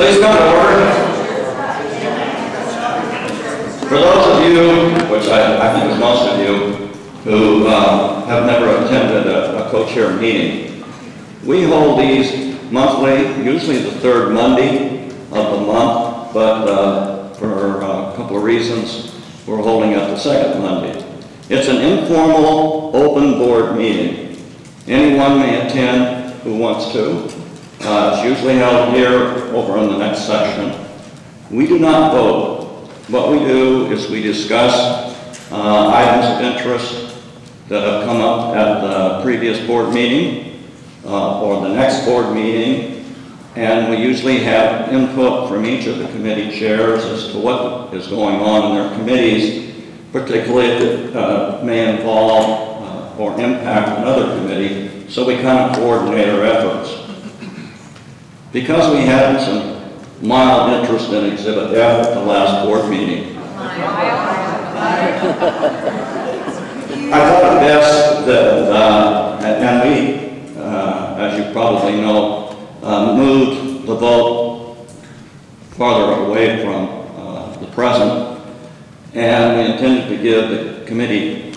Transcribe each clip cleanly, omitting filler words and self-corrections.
Please come to order. For those of you, which I think is most of you, who have never attended a co-chair meeting, we hold these monthly, usually the third Monday of the month, but for a couple of reasons, we're holding it the second Monday. It's an informal, open board meeting. Anyone may attend who wants to. It's usually held here over in the next section. We do not vote. What we do is we discuss items of interest that have come up at the previous board meeting or the next board meeting, and we usually have input from each of the committee chairs as to what is going on in their committees, particularly if it may involve or impact another committee, so we kind of coordinate our efforts. Because we had some mild interest in Exhibit F at the last board meeting, I thought it best that, and we, as you probably know, moved the vote farther away from the present, and we intended to give the committee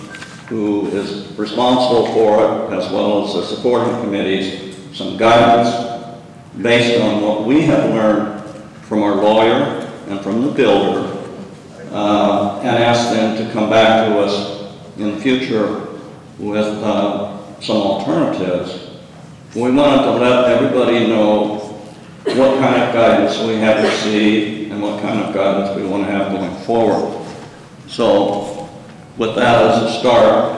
who is responsible for it, as well as the supporting committees, some guidance based on what we have learned from our lawyer and from the builder, and ask them to come back to us in the future with some alternatives. We wanted to let everybody know what kind of guidance we have received and what kind of guidance we want to have going forward. So, with that as a start,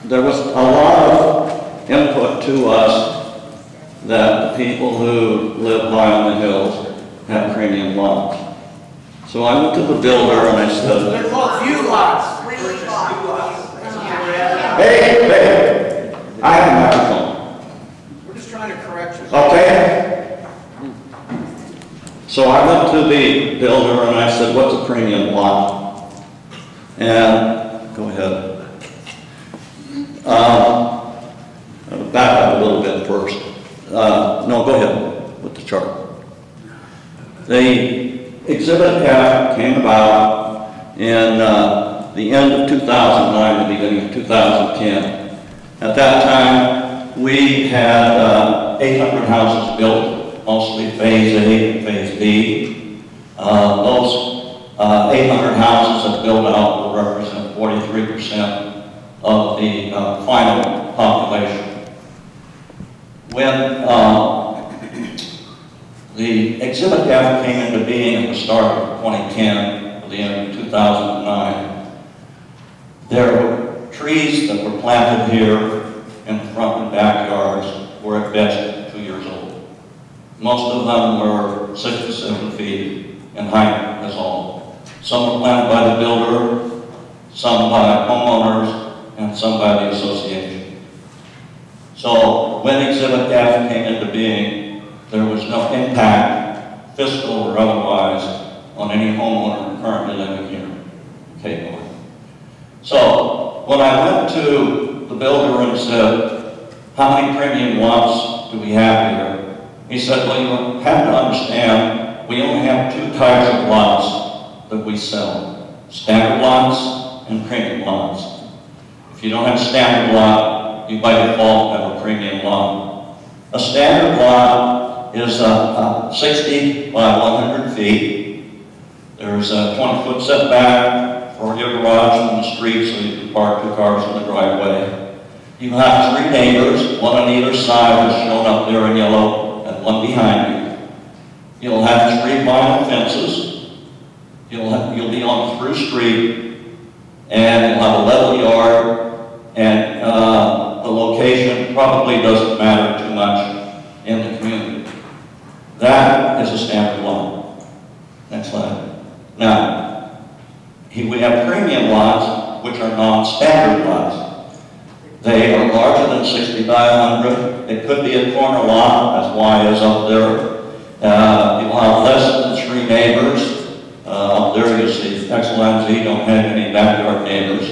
there was a lot of input to us that the people who live high on the hills have premium lots. So I went to the builder and I said, they're called view lots. Hey, I have a microphone. We're just trying to correct you. Okay. So I went to the builder and I said, what's a premium lot? And, go ahead. I'll back up a little bit first. No, go ahead with the chart. The Exhibit F came about in the end of 2009, the beginning of 2010. At that time, we had 800 houses built, mostly Phase A and Phase B. Those 800 houses that built out will represent 43% of the final population. When the Exhibit F came into being at the start of 2010, or the end of 2009, there were trees that were planted here in front and backyards were at best 2 years old. Most of them were 6 to 7 feet in height, as all. Some were planted by the builder, some by homeowners, and some by the association. So when Exhibit F came into being, there was no impact, fiscal or otherwise, on any homeowner currently living here in Cape North. So when I went to the builder and said, how many premium lots do we have here? He said, well, you have to understand, we only have 2 types of lots that we sell. Standard lots and premium lots. If you don't have a standard lot, you by default have a premium lot. A standard lot is 60 by 100 feet. There's a 20-foot setback for your garage from the street so you can park 2 cars in the driveway. You have 3 neighbors, 1 on either side, as shown up there in yellow, and 1 behind you. You'll have 3 vinyl fences. You'll be on a through street, and you'll have a level yard, and the location probably doesn't matter too much in the community. That is a standard lot. Next slide. Now, we have premium lots, which are non-standard lots. They are larger than 60 by 100. It could be a corner lot, as Y is up there. You'll have less than 3 neighbors. Up there you see X, Y, and Z don't have any backyard neighbors.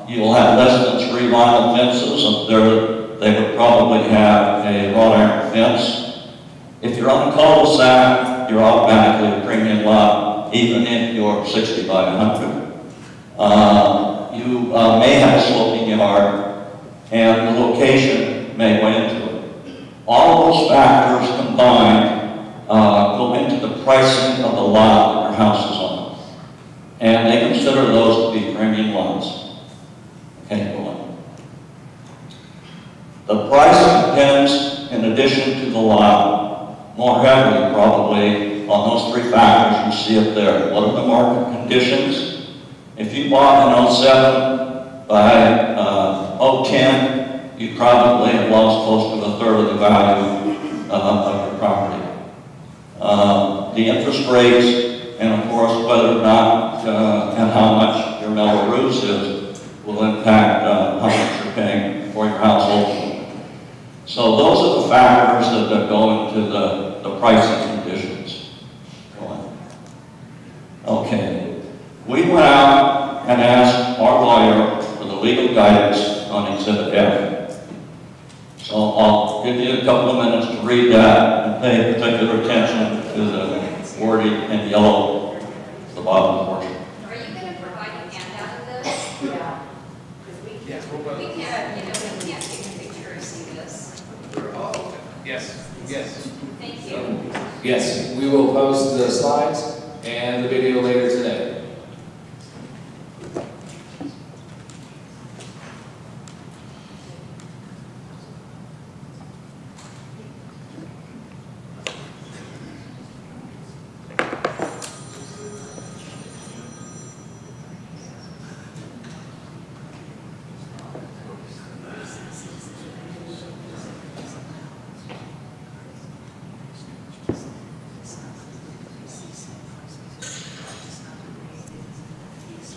You'll have less than 3 vinyl fences. Up there they would probably have a wrought iron fence. If you're on a cul-de-sac, you're automatically a premium lot, even if you're 60 by 100. You may have a sloping yard, and the location may weigh into it. All of those factors combined go into the pricing of the lot that your house is on. And they consider those to be premium lots. Okay, go on. The price depends, in addition to the lot, more heavily probably on those three factors you see up there. What are the market conditions? If you bought in 07 by 010, you probably have lost close to a third of the value of your property. The interest rates, and of course whether or not and how much your metal roofs is, will impact how much you're paying for your household. So those are the factors that go into the pricing conditions. Okay. We went out and asked our lawyer for the legal guidance on Exhibit F. So I'll give you a couple of minutes to read that and pay particular attention to the wording in yellow at the bottom portion. Are you going to provide a handout of this? Yeah. We can't, we can't take a picture and see this. Oh, yes, yes. Thank you. Yes, we will post the slides and the video later today.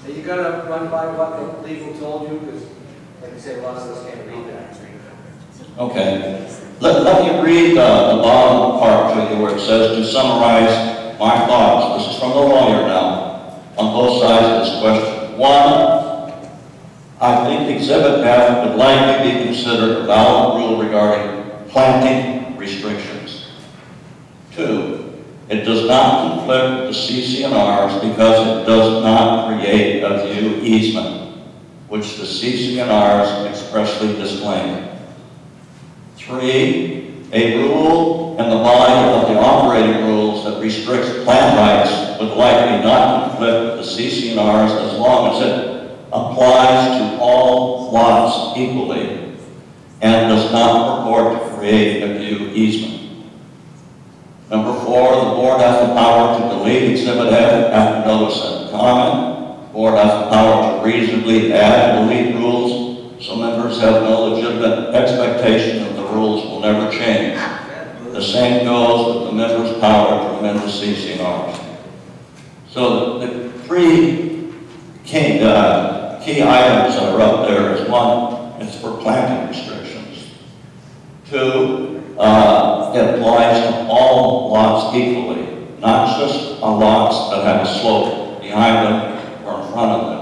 Are you gonna run by what the legal told you? Because, like I said, a lot of us can't read that. Okay. Let me read the bottom part to you where it says, to summarize my thoughts. This is from the lawyer now, on both sides of this question. One, I think Exhibit F would likely be considered a valid rule regarding planting restrictions. Two, it does not conflict with the CC&Rs because it does not create a view easement, which the CC&Rs expressly disclaim. Three, a rule in the body of the operating rules that restricts plant rights would likely not conflict with the CC&Rs as long as it applies to all lots equally and does not purport to create a view easement. Number four, the board has the power to delete Exhibit F after notice and comment. The board has the power to reasonably add and delete rules, so members have no legitimate expectation that the rules will never change. The same goes with the members' power to amend the CC&Rs. So the three key items that are up there is one, it's for planting restrictions. Two, it applies to all lots equally, not just lots that have a slope behind them or in front of them.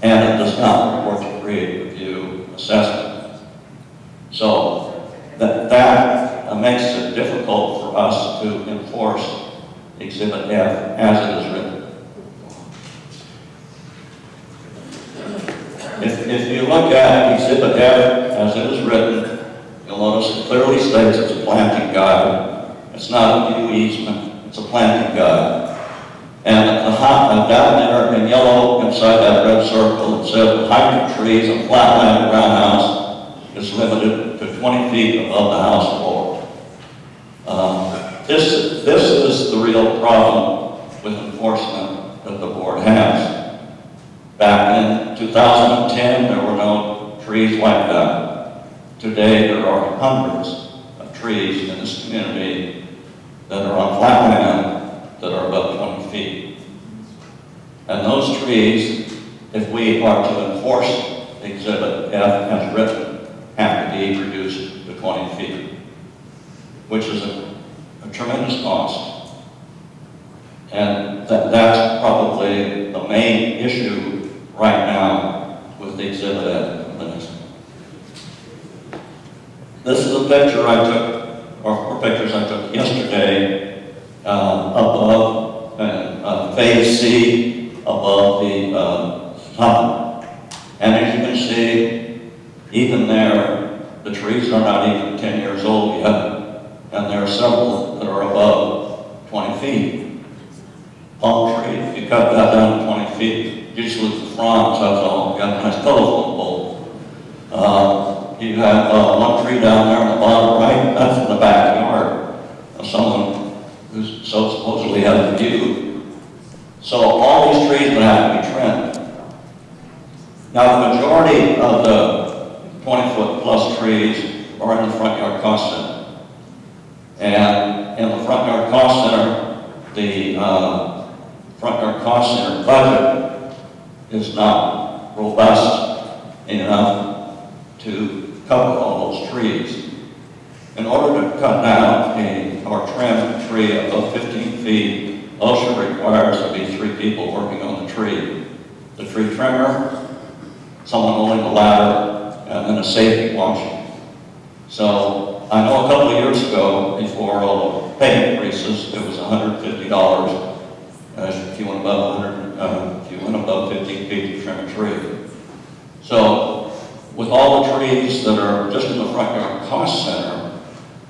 And it does not purport to create a view assessment. So that makes it difficult for us to enforce Exhibit F as it is written. If you look at Exhibit F as it is written, you'll notice it clearly states it's a planting guide. It's not a view easement, it's a planting guide. And down there in yellow, inside that red circle, it says the height of trees on flat land around house is limited to 20 feet above the house floor. This is the real problem with enforcement that the board has. Back in 2010, there were no trees like that. Today, there are hundreds of trees in this community that are on flat land that are above 20 feet. And those trees, if we are to enforce Exhibit F as written, have to be reduced to 20 feet, which is a tremendous cost. And that's probably the main issue right now with the Exhibit F. This is a picture I took, or pictures I took yesterday, above Phase C, above the top. And as you can see, even there, the trees are not even 10 years old yet, and there are several that are above 20 feet. Palm tree, if you cut that down to 20 feet, usually the fronds, that's all, you got a nice telephone pole. You have one tree down there on the bottom right, that's in the backyard of someone who's so supposedly has a view. So all these trees would have to be trimmed. Now the majority of the 20-foot plus trees are in the front yard cost center. And in the front yard cost center, the front yard cost center budget is not robust enough to cover all those trees. In order to cut down or trim a tree above 15 feet, OSHA requires there be 3 people working on the tree. The tree trimmer, someone holding the ladder, and then a safety watching. So I know a couple of years ago, before all the pay increases, it was $150 if you went above 15 feet to trim a tree. So with all the trees that are just in the front yard cost center,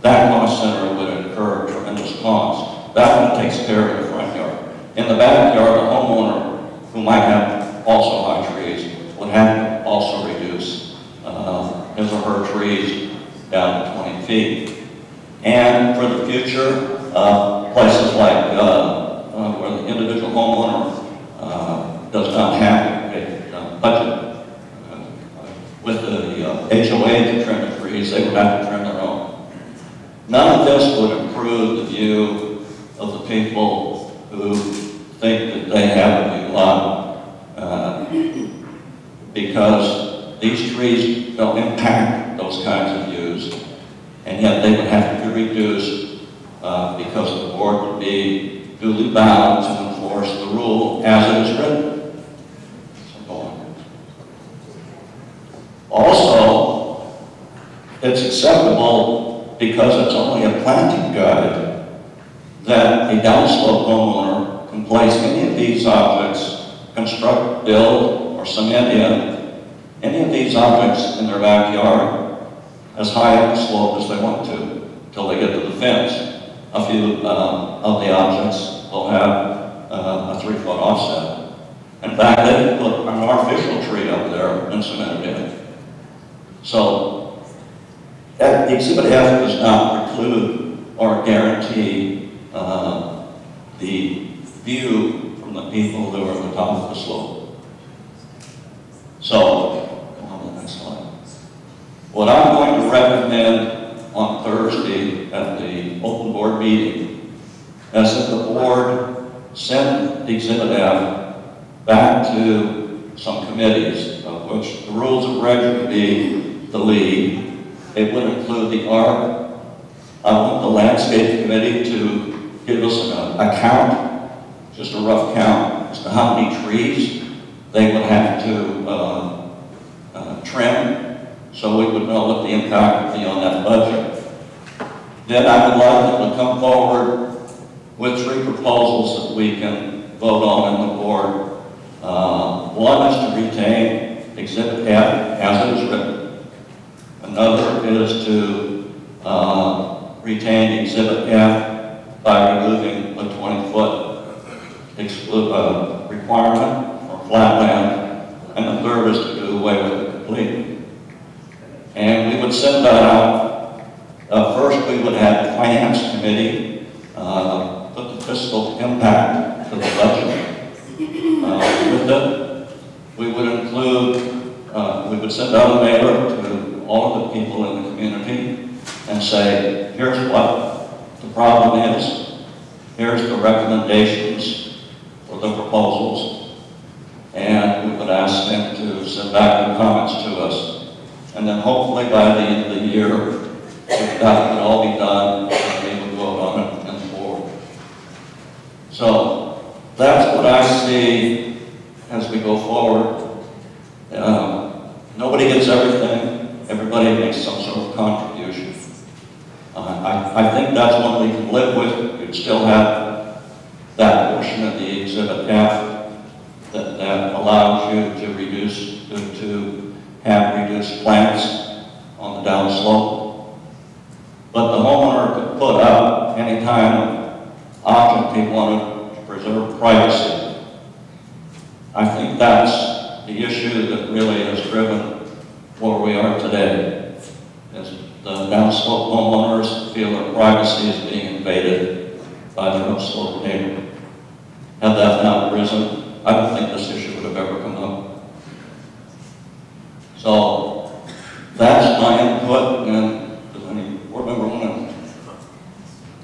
that cost center would incur tremendous cost. That one takes care of the front yard. In the backyard, the homeowner, who might have also high trees, would have to also reduce his or her trees down to 20 feet. And for the future, places like where the individual homeowner does not have a budget with the HOA to trim the trees, they would have to trim their own. None of this would improve the view of the people who think that they have a new lot, because these trees don't impact those kinds of views, and yet they would have to be reduced because the board would be duly bound to enforce the rule as it is written. So go on. Also, it's acceptable because it's only a planting guide that a downslope homeowner can place any of these objects, construct, build, or cement in any of these objects in their backyard as high up the slope as they want to until they get to the fence. A few of the objects will have a 3-foot offset. In fact, they can put an artificial tree up there and cement it in. So, Exhibit F does not preclude or guarantee the view from the people who are at the top of the slope. So, go on to the next slide. What I'm going to recommend on Thursday at the open board meeting is that the board send Exhibit F back to some committees, of which the rules of reg would be the lead. It would include the ARC. I want the landscape committee to give us a count, just a rough count, as to how many trees they would have to trim, so we would know what the impact would be on that budget. Then I would like them to come forward with 3 proposals that we can vote on in the board. One is to retain Exhibit F as it is written. Another is to retain Exhibit F by removing the 20-foot requirement for flat land. And the third is to do away with it completely. And we would send that out. First, we would have the Finance Committee put the fiscal impact to the budget with it. We would include, we would send out a mailer to all of the people in the community and say, here's what the problem is, here's the recommendations for the proposals, and we would ask them to send back the comments to us. And then hopefully by the end of the year, that would all be done and we would vote on it and forward. So that's what I see as we go forward. Nobody gets everything. Everybody makes some sort of contribution. I I think that's one we can live with. You'd still have that portion of the Exhibit F that allows you to reduce, to have reduced plants on the downslope. But the homeowner could put up any kind of object he wanted to preserve privacy. I think that's the issue that really has driven where we are today. Is the downslope homeowners feel their privacy is being invaded by their upslope neighbor. Had that not arisen, I don't think this issue would have ever come up. So that's my input, and does any board member want to?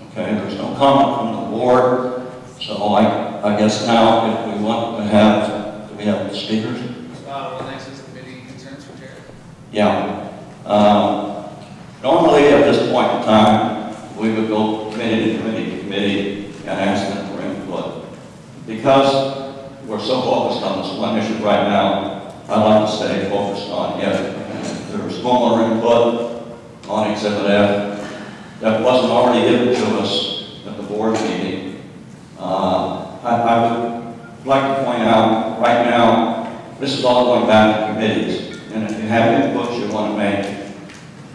Okay, there's no comment from the board, so I guess now if we want to have, do we have speakers? Well, next is committee concerns for Jared. Yeah. Normally at this point in time, we would go committee to committee to committee and ask them for input. Because we're so focused on this one issue right now, I'd like to stay focused on it. There's homeowner input on Exhibit F that wasn't already given to us at the board meeting. I would like to point out right now, this is all going back to committees. And if you have inputs you want to make,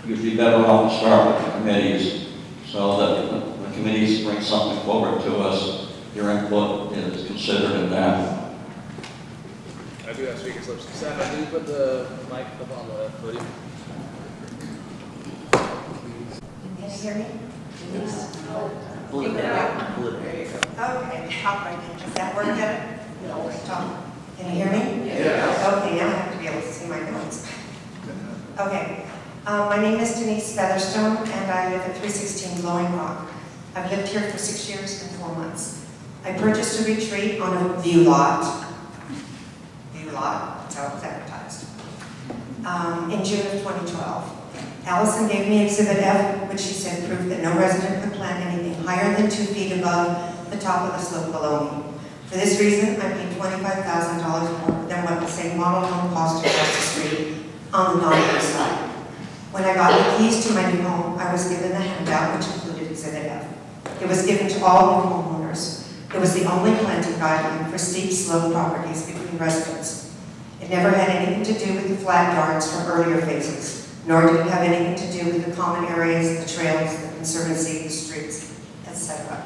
you'd be better off to start with the committees so that the committees bring something forward to us. Your input is considered in that. I do have speaker slips. Seth, can you put the mic up on the podium? Can you hear me? There you go. Okay, how do I do? Does that work better? No, Tom. Can you hear me? Yeah. Okay, now I have to be able to see my notes. Okay. My name is Denise Featherstone, and I live at 316 Blowing Rock. I've lived here for 6 years and 4 months. I purchased a retreat on a view lot. View lot, that's how it was advertised. In June of 2012. Allison gave me Exhibit F, which she said proved that no resident could plant anything higher than 2 feet above the top of the slope below me. For this reason, I paid $25,000 more than what the same model home cost across the street on the non-view side. When I got the keys to my new home, I was given the handout which included Exhibit F. It was given to all new homeowners. It was the only planting guideline for steep slope properties between residents. It never had anything to do with the flat yards from earlier phases, nor did it have anything to do with the common areas, the trails, the conservancy, the streets, etc.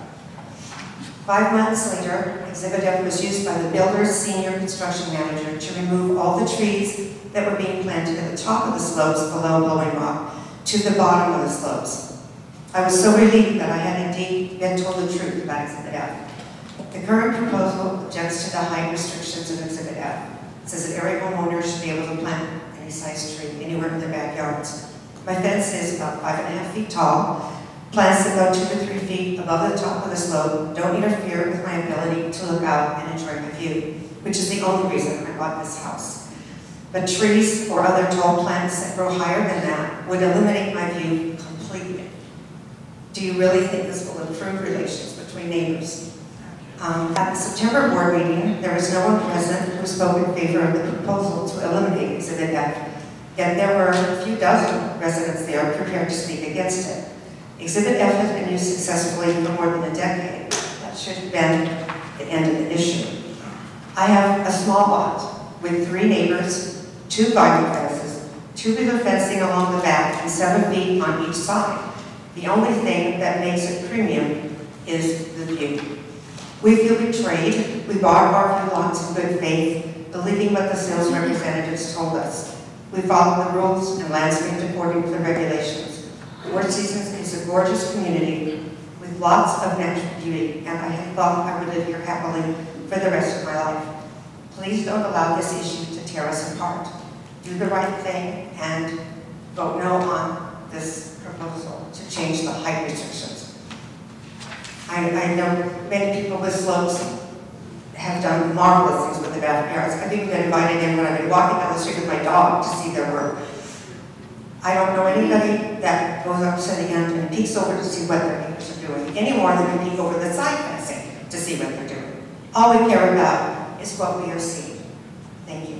5 months later, Exhibit F was used by the builder's senior construction manager to remove all the trees that were being planted at the top of the slopes below Blowing Rock to the bottom of the slopes. I was so relieved that I had indeed been told the truth about Exhibit F. The current proposal objects to the height restrictions of Exhibit F. It says that area homeowners should be able to plant any size tree anywhere in their backyards. My fence is about 5.5 feet tall. Plants that go 2 to 3 feet above the top of the slope don't interfere with my ability to look out and enjoy the view, which is the only reason I bought this house. But trees or other tall plants that grow higher than that would eliminate my view completely. Do you really think this will improve relations between neighbors? At the September board meeting, there was no one present who spoke in favor of the proposal to eliminate Exhibit F, yet there were a few dozen residents there prepared to speak against it. Exhibit F has been used successfully for more than a decade. That should have been the end of the issue. I have a small lot with 3 neighbors, 2 vinyl fences, 2-wheeler fencing along the back, and 7 feet on each side. The only thing that makes it premium is the view. We feel betrayed. We bought our few lots in good faith, believing what the sales representatives told us. We followed the rules and landscaped according to the regulations. Four Seasons is a gorgeous community with lots of natural beauty, and I had thought I would live here happily for the rest of my life. Please don't allow this issue to tear us apart. Do the right thing and vote no on this proposal to change the height restrictions. I know many people with slopes have done marvelous things with the backyards. I've even been invited in when I've been walking down the street with my dog to see their work. I don't know anybody that goes up to the end and peeks over to see what their neighbors are doing, any more than we peek over the side fencing to see what they're doing. All we care about is what we are seeing. Thank you.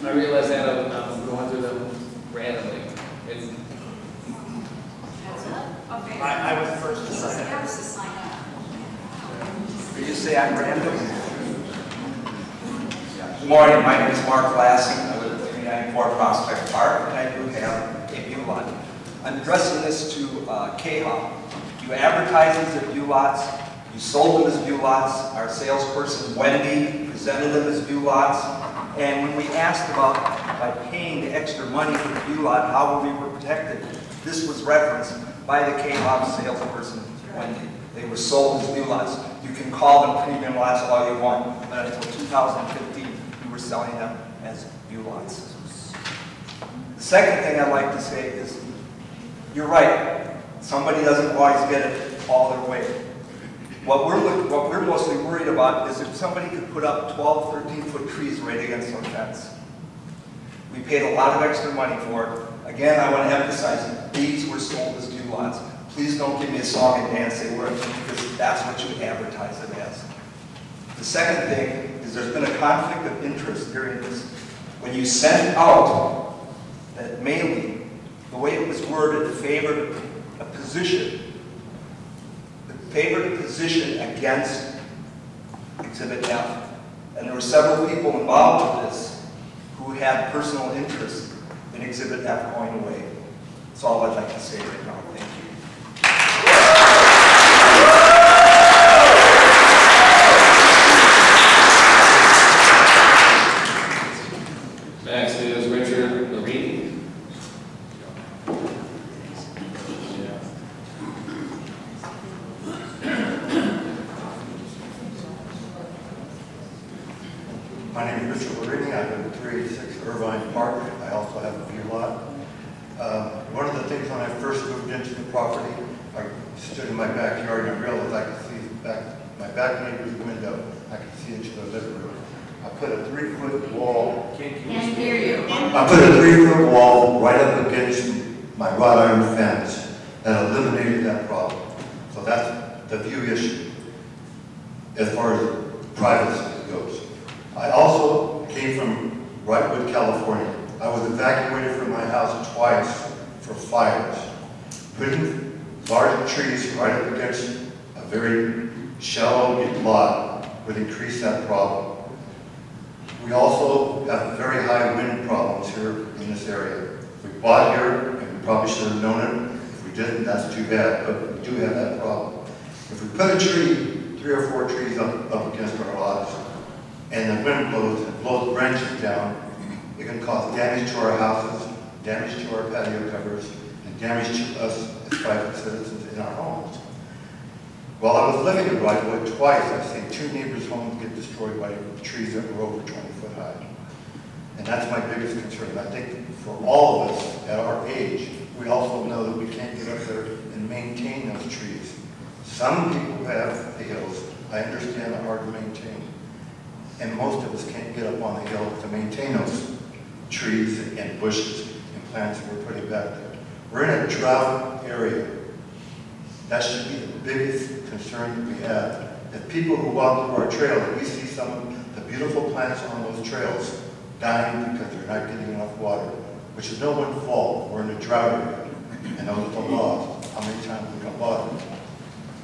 I realized that I'm going through them randomly. It's, Okay. I was the first to sign I up. was to sign up. Did you say I'm random? Good morning, my name is Mark Lassie. I live at 394 Prospect Park, and I do have a view lot. I'm addressing this to K-Hop. You advertised these as view lots. You sold them as view lots. Our salesperson, Wendy, presented them as view lots. And when we asked about, by paying the extra money for the view lot, how were we protected, this was referenced by the K-Hop salesperson, Wendy. They were sold as view lots. You can call them premium lots all you want, but until 2015, we were selling them as view lots. The second thing I'd like to say is, you're right. Somebody doesn't always get it all their way. What we're mostly worried about is if somebody could put up 12, 13-foot trees right against our fence. We paid a lot of extra money for it. Again, I want to emphasize, these were sold as view lots. Please don't give me a song and dance they were, because that's what you advertise it as. The second thing is there's been a conflict of interest during this. When you sent out that mailing, the way it was worded favored a position. Favored a position against Exhibit F. And there were several people involved with this who had personal interest in Exhibit F going away. That's all I'd like to say right now. Thank you. next is Richard Marini. My name is Richard Marini. I live at 386 Irvine Park. I also have a view lot. One of the things when I first moved into the property, I stood in my backyard and I realized I could see my back neighbor's window. I could see into their living room. I put a 3-foot wall. Can't hear you. I put a 3-foot wall right up against my wrought iron fence that eliminated that problem. So that's the view issue as far as privacy goes. I also came from Wrightwood, California. I was evacuated from my house twice for fires. Putting large trees right up against a very shallow lot would increase that problem. We also have very high wind problems here in this area. We bought here and we probably should have known it. If we didn't, that's too bad, but we do have that problem. If we put a tree, 3 or 4 trees up against our lots, and the wind blows and blows branches down, it can cause damage to our houses, damage to our patio covers, and damage to us as private citizens in our homes. While I was living in Wrightwood, twice I've seen 2 neighbors' homes get destroyed by trees that were over 20 foot high. And that's my biggest concern. I think for all of us at our age, we also know that we can't get up there and maintain those trees. Some people have the hills. I understand they're hard to maintain. And most of us can't get up on the hill to maintain those trees and bushes and plants that we're putting back there. We're in a drought area. That should be the biggest concern that we have. That people who walk through our trails, we see some of the beautiful plants on those trails dying because they're not getting enough water, which is no one's fault. We're in a drought area, and those are the laws. How many times we got water?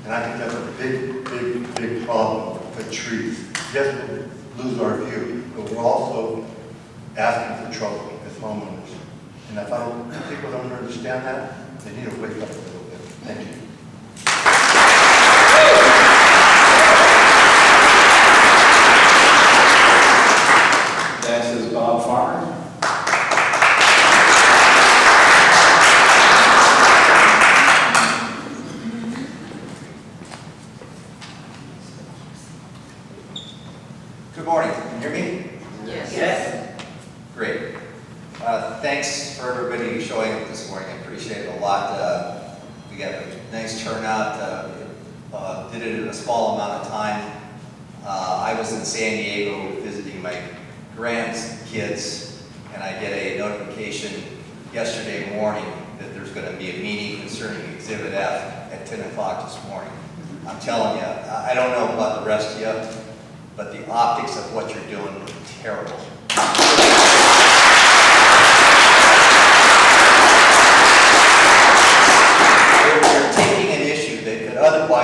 And I think that's a big, big, big problem with trees. Yes, we'll lose our view, but we're also asking for trouble as homeowners. And if people don't understand that, they need to wake up a little bit. Thank you. Next is Bob Farmer. Good morning. Can you hear me? Yes. Great. Thanks for everybody showing up this morning. I appreciate it a lot. We got a nice turnout. Did it in a small amount of time. I was in San Diego visiting my grandkids, and I get a notification yesterday morning that there's going to be a meeting concerning Exhibit F at 10 o'clock this morning. I'm telling you, I don't know about the rest of you, but the optics of what you're doing are terrible.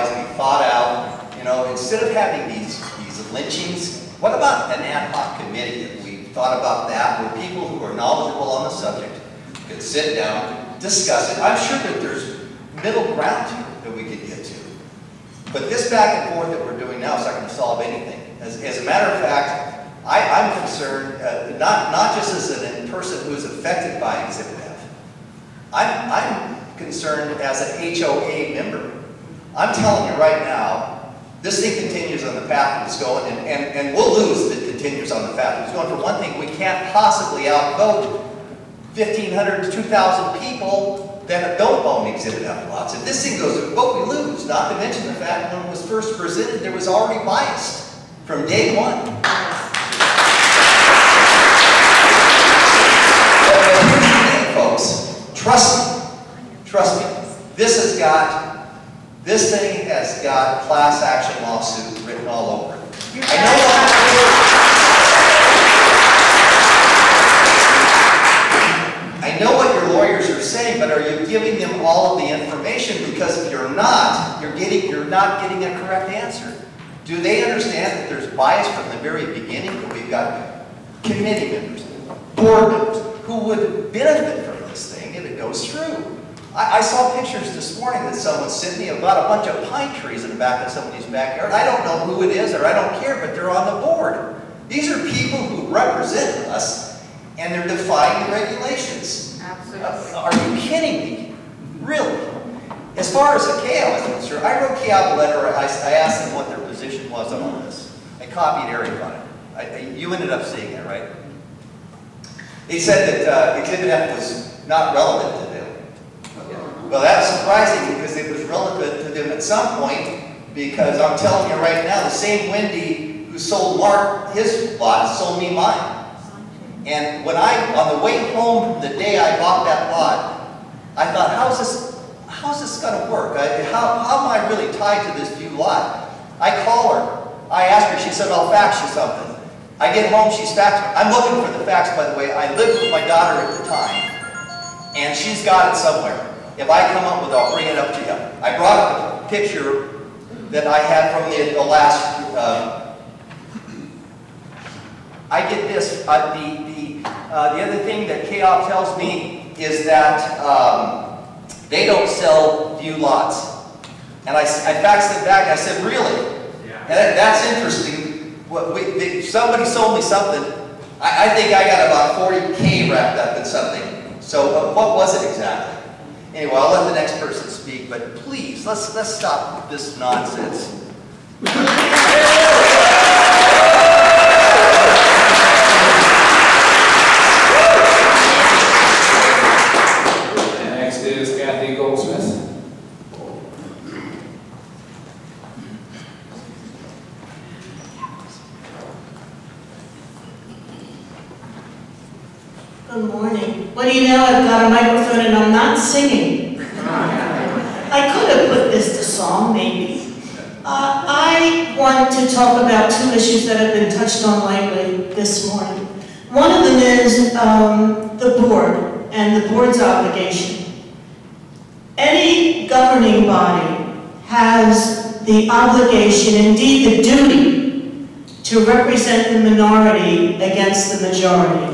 compromised, we fought out. You know, instead of having these lynchings, what about an ad hoc committee? We thought about that, where people who are knowledgeable on the subject could sit down, discuss it. I'm sure that there's middle ground here that we could get to. But this back and forth that we're doing now is not going to solve anything. As a matter of fact, I'm concerned, not just as a person who's affected by Exhibit F. I'm concerned as an HOA member. I'm telling you right now, this thing continues on the path it's going, and we'll lose if it continues on the path it's going. For one thing, we can't possibly outvote 1,500 to 2,000 people that don't own Exhibit F lots. If this thing goes to vote, we lose. Not to mention the fact when it was first presented, there was already biased from day one. But here's the thing, folks. Trust me. This thing has got class action lawsuit written all over it. I know what your lawyers are saying, but are you giving them all of the information? Because if you're not, you're not getting a correct answer. Do they understand that there's bias from the very beginning? That we've got committee members, board members, who would benefit from this thing if it goes through. I saw pictures this morning that someone sent me about a bunch of pine trees in the back of somebody's backyard. I don't know who it is, or I don't care, but they're on the board. These are people who represent us, and they're defying the regulations. Absolutely. Are you kidding me? Really? As far as the KL is concerned, I wrote KL a letter. I asked them what their position was on all this. I copied Eric on it. You ended up seeing it, right? They said that Exhibit F was not relevant to them. Well, that's surprising because it was relevant to them at some point, because I'm telling you right now, the same Wendy who sold Mark his lot sold me mine. And when on the way home the day I bought that lot, I thought, how's this going to work? How am I really tied to this few lot? I call her. I asked her. She said, I'll fax you something. I get home. She's faxing. I'm looking for the fax, by the way. I lived with my daughter at the time, and she's got it somewhere. If I come up with it, I'll bring it up to you. I brought up a picture that I had from the last. I get this. The other thing that KOP tells me is that they don't sell view lots. And I faxed it back. I said, really? Yeah. And that's interesting. Somebody sold me something. I think I got about 40K wrapped up in something. So what was it exactly? Anyway, I'll let the next person speak, but please, let's stop this nonsense. Next is Kathy Goldsmith. Good morning. What do you know? I've got a microphone and I'm not singing. I could have put this to song, maybe. I want to talk about two issues that have been touched on lately this morning. One of them is the board and the board's obligation. Any governing body has the obligation, indeed the duty, to represent the minority against the majority.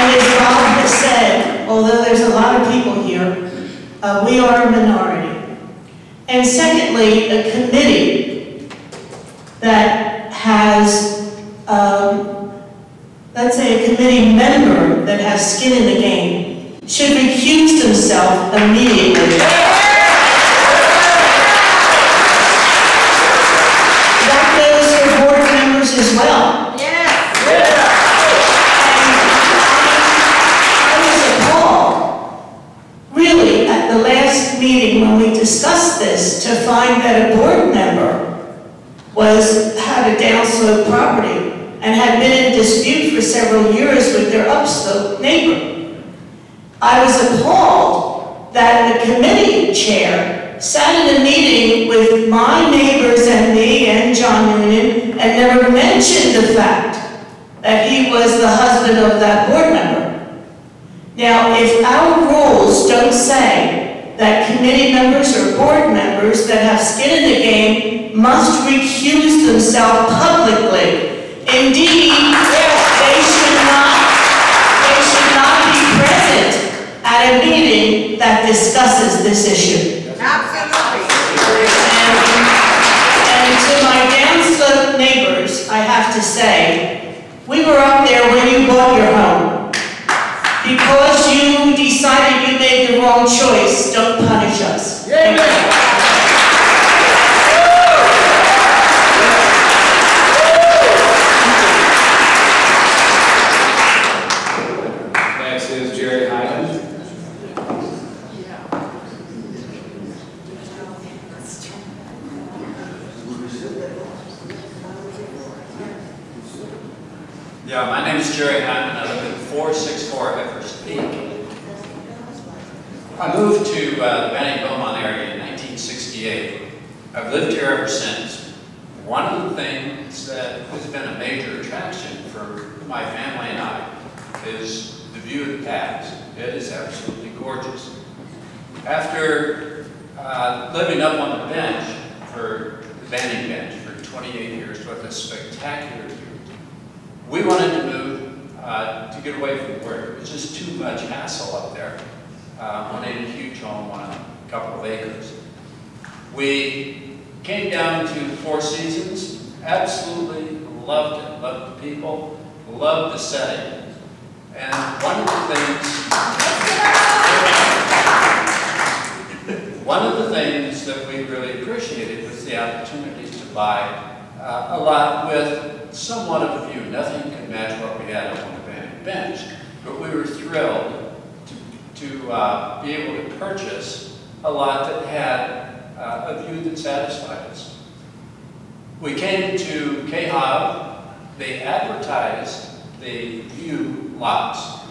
And as Bob has said, although there's a lot of people here, we are a minority. And secondly, a committee that has, let's say a committee member that has skin in the game should recuse himself immediately. That goes for board members as well. Really, at the last meeting when we discussed this, to find that a board member had a downslope property and had been in dispute for several years with their upslope neighbor. I was appalled that the committee chair sat in a meeting with my neighbors and me and John Noonan and never mentioned the fact that he was the husband of that board member. Now, if our rules don't say that committee members or board members that have skin in the game must recuse themselves publicly. Indeed, they should not be present at a meeting that discusses this issue. Absolutely. And to my downslope neighbors, I have to say, we were up there when you bought your home. Because you decided you made the wrong choice, don't punish us. Thank you. Next is Jerry Hyman. Yeah, my name is Jerry Hyman. I live at 464 Everest Peak. I moved to the Banning-Beaumont area in 1968. I've lived here ever since. One of the things that has been a major attraction for my family and I is the view of the paths. It is absolutely gorgeous. After living up on the bench, the Banning bench, for 28 years with a spectacular view, we wanted to move to get away from work. It was just too much hassle up there. Wanted a huge home on a couple of acres. We came down to Four Seasons, absolutely loved it, loved the people, loved the setting. And one of the things that we really appreciated was the opportunity to buy a lot with somewhat of a view. Nothing could match what we had up on the Banning bench, but we were thrilled to be able to purchase a lot that had a view that satisfied us. We came to KHOV. They advertised the view lots.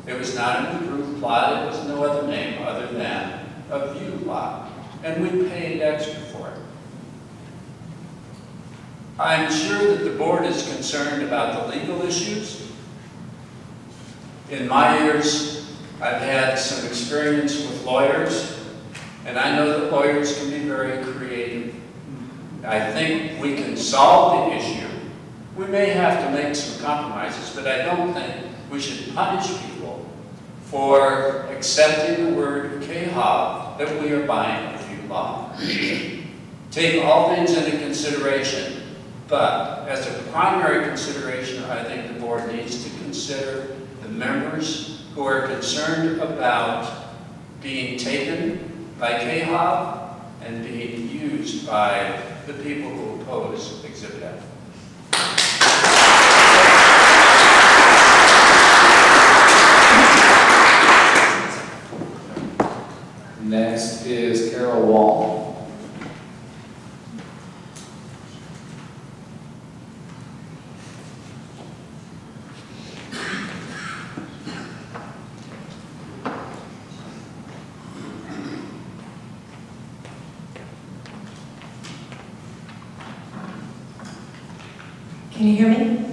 It was not an approved plot. It was no other name other than a view lot, and we paid extra for it. I'm sure that the board is concerned about the legal issues. In my years, I've had some experience with lawyers, and I know that lawyers can be very creative. I think we can solve the issue. We may have to make some compromises, but I don't think we should punish people for accepting the word KHOV that we are buying a view lot. Take all things into consideration. But as a primary consideration, I think the board needs to consider the members who are concerned about being taken by KHOV and being used by the people who oppose Exhibit F. Next is Carol Wall. Can you hear me?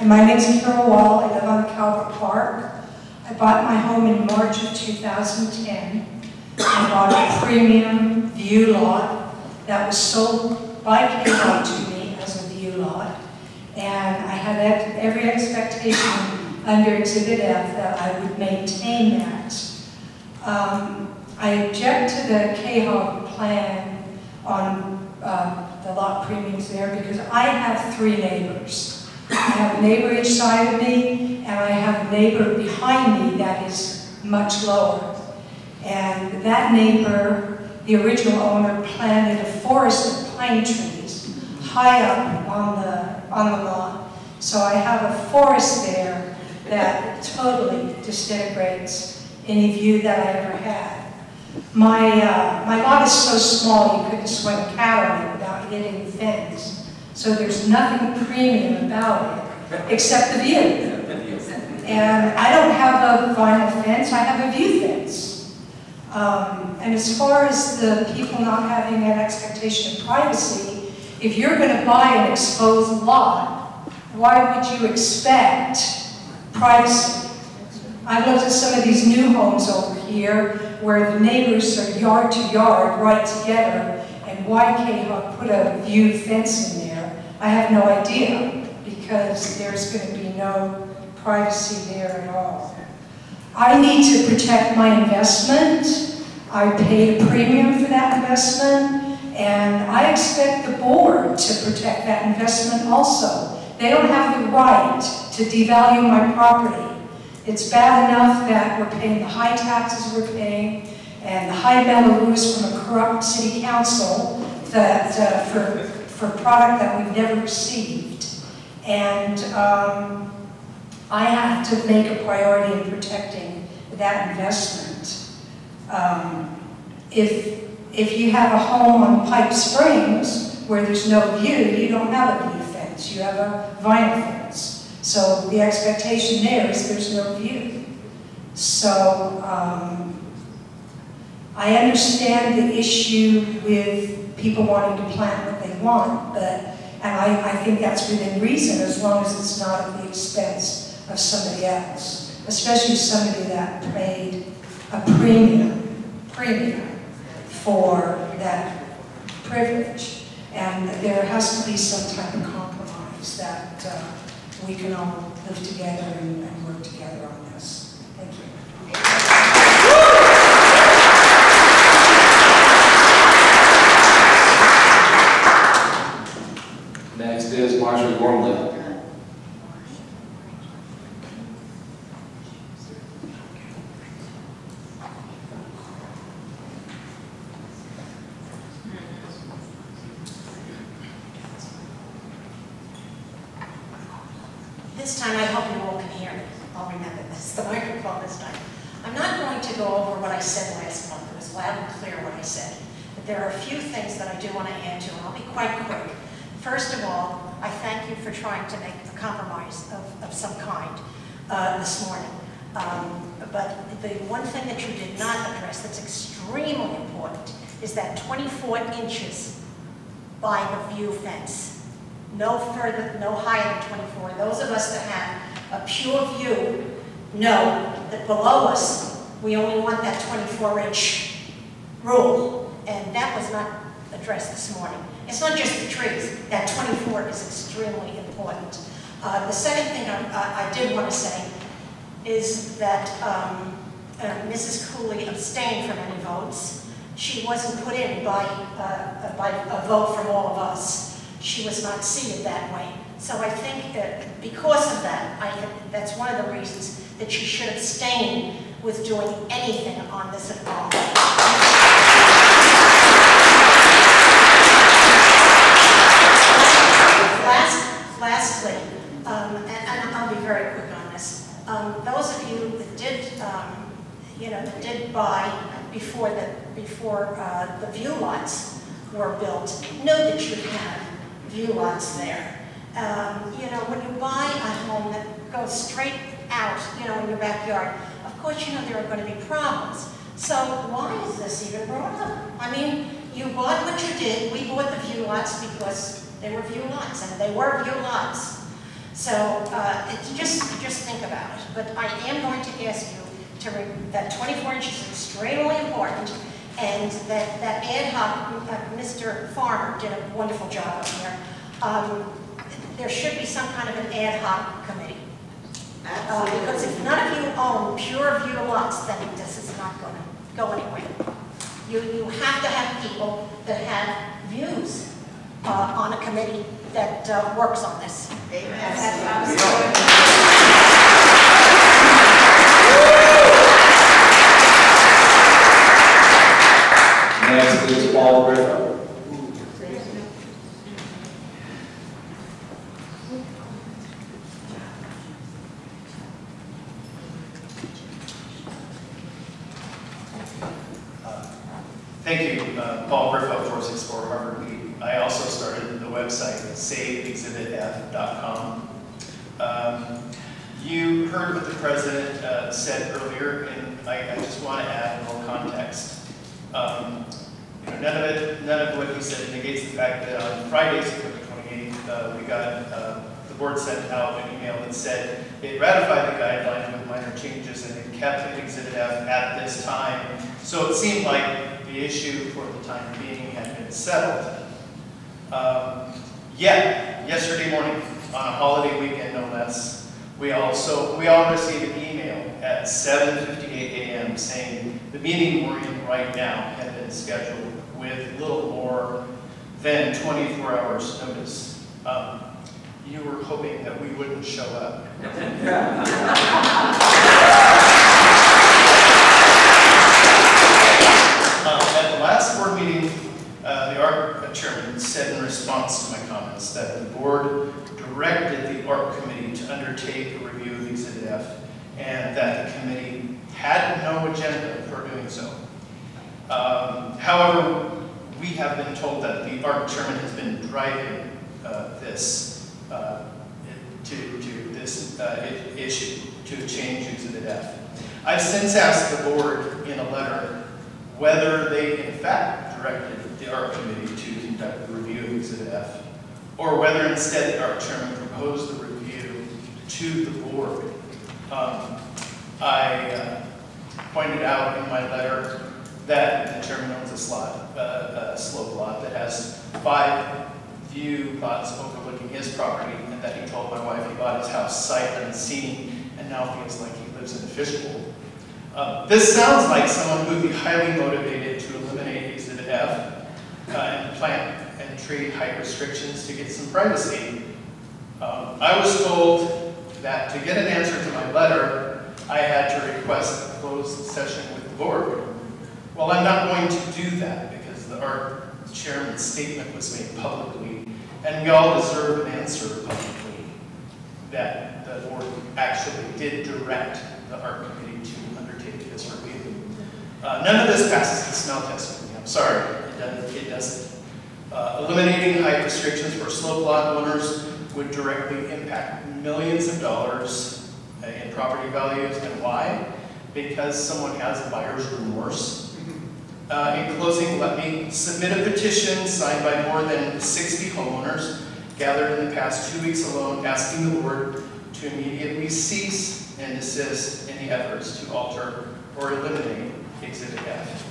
My name is Carol Wall. I live on Calvert Park. I bought my home in March of 2010. I bought a premium view lot that was sold by KHOV to me as a view lot. And I had every expectation under Exhibit F that I would maintain that. I object to the KHOV plan on the lot premiums there because I have 3 neighbors. I have a neighbor each side of me, and I have a neighbor behind me that is much lower. And that neighbor, the original owner, planted a forest of pine trees high up on the lot. So I have a forest there that totally disintegrates any view that I ever had. My lot is so small you couldn't swing a cat on it without hitting the fence. So there's nothing premium about it except the view. And I don't have a vinyl fence, I have a view fence. And as far as the people not having an expectation of privacy, if you're going to buy an exposed lot, why would you expect privacy? I've looked at some of these new homes over here where the neighbors are yard to yard right together, and why K-Hawk put a view fence in there, I have no idea, because there's going to be no privacy there at all. I need to protect my investment. I paid a premium for that investment, and I expect the board to protect that investment also. They don't have the right to devalue my property. It's bad enough that we're paying the high taxes we're paying and the high mellows from a corrupt city council that, for a product that we've never received. And I have to make a priority in protecting that investment. If you have a home on Pipe Springs where there's no view, you don't have a view fence, you have a vinyl fence. So the expectation there is there's no view. So I understand the issue with people wanting to plant what they want, and I think that's within reason as long as it's not at the expense of somebody else, especially somebody that paid a premium for that privilege. And there has to be some type of compromise that we can all live together and work together on this. Thank you. Next is Marjorie Gormley. This time I hope you all can hear me. I'll remember this, the microphone this time. I'm not going to go over what I said last month. It was loud and clear what I said. But there are a few things that I do want to add to, and I'll be quite quick. First of all, I thank you for trying to make a compromise of some kind this morning. But the one thing that you did not address that's extremely important is that 24 inches by the view fence. No further, no higher than 24. Those of us that have a pure view know that below us, we only want that 24-inch rule. And that was not addressed this morning. It's not just the trees. That 24 is extremely important. The second thing I did want to say is that Mrs. Cooley abstained from any votes. She wasn't put in by a vote from all of us. She was not seated that way. So I think that because of that, that's one of the reasons that she should abstain with doing anything on this at all. Lastly, and I'll be very quick on this, those of you that did, that did buy before the view lots were built, know that you have view lots there. When you buy a home that goes straight out, in your backyard, of course you know there are going to be problems. So why is this even brought up? I mean, you bought what you did. We bought the view lots because they were view lots, and they were view lots. So just think about it. But I am going to ask you that 24 inches is extremely important, and that ad hoc, Mr. Farmer did a wonderful job up here. There should be some kind of an ad hoc committee. Because if none of you own pure view lots, then this is not going to go anywhere. You have to have people that have views on a committee that works on this. Amen. Next is Paul Griffin. Thank you, Paul Griffo, 464 Harvard Lee. I also started the website saveexhibitf.com. You heard what the president said earlier, and I just want to add a little context. None of what he said negates the fact that on Friday, September 28th, we got the board sent out an email that said it ratified the guideline with minor changes and it kept Exhibit F at this time. So it seemed like the issue for the time being had been settled. Yesterday morning, on a holiday weekend no less, we all received an email at 7:58 a.m. saying the meeting we're in right now had been scheduled with little more than 24 hours notice. You were hoping that we wouldn't show up. At the last board meeting, the ARC chairman said in response to my comments that the board directed the ARC committee to undertake a review of Exhibit F and that the committee had no agenda for doing so. However, we have been told that the ARC chairman has been driving this issue to change Exhibit F. I've since asked the board in a letter whether they in fact directed the ARC committee to conduct a review of Exhibit F, or whether instead the ARC chairman proposed the review to the board. I pointed out in my letter that the chairman owns a slope lot that has 5 view lots overlooking his property, and that he told my wife he bought his house sight unseen and now feels like he lives in a fishbowl. This sounds like someone who would be highly motivated to eliminate Exhibit F and plant and tree height restrictions to get some privacy. I was told that to get an answer to my letter, I had to request a closed session with the board. Well, I'm not going to do that because the ARC chairman's statement was made publicly, and we all deserve an answer publicly that the board actually did direct the ARC committee to undertake this review. None of this passes the smell test for me. I'm sorry, it doesn't. Eliminating height restrictions for slope lot owners would directly impact millions of dollars in property values, and why? Because someone has a buyer's remorse. In closing, let me submit a petition signed by more than 60 homeowners gathered in the past 2 weeks alone, asking the board to immediately cease and desist any efforts to alter or eliminate Exhibit F.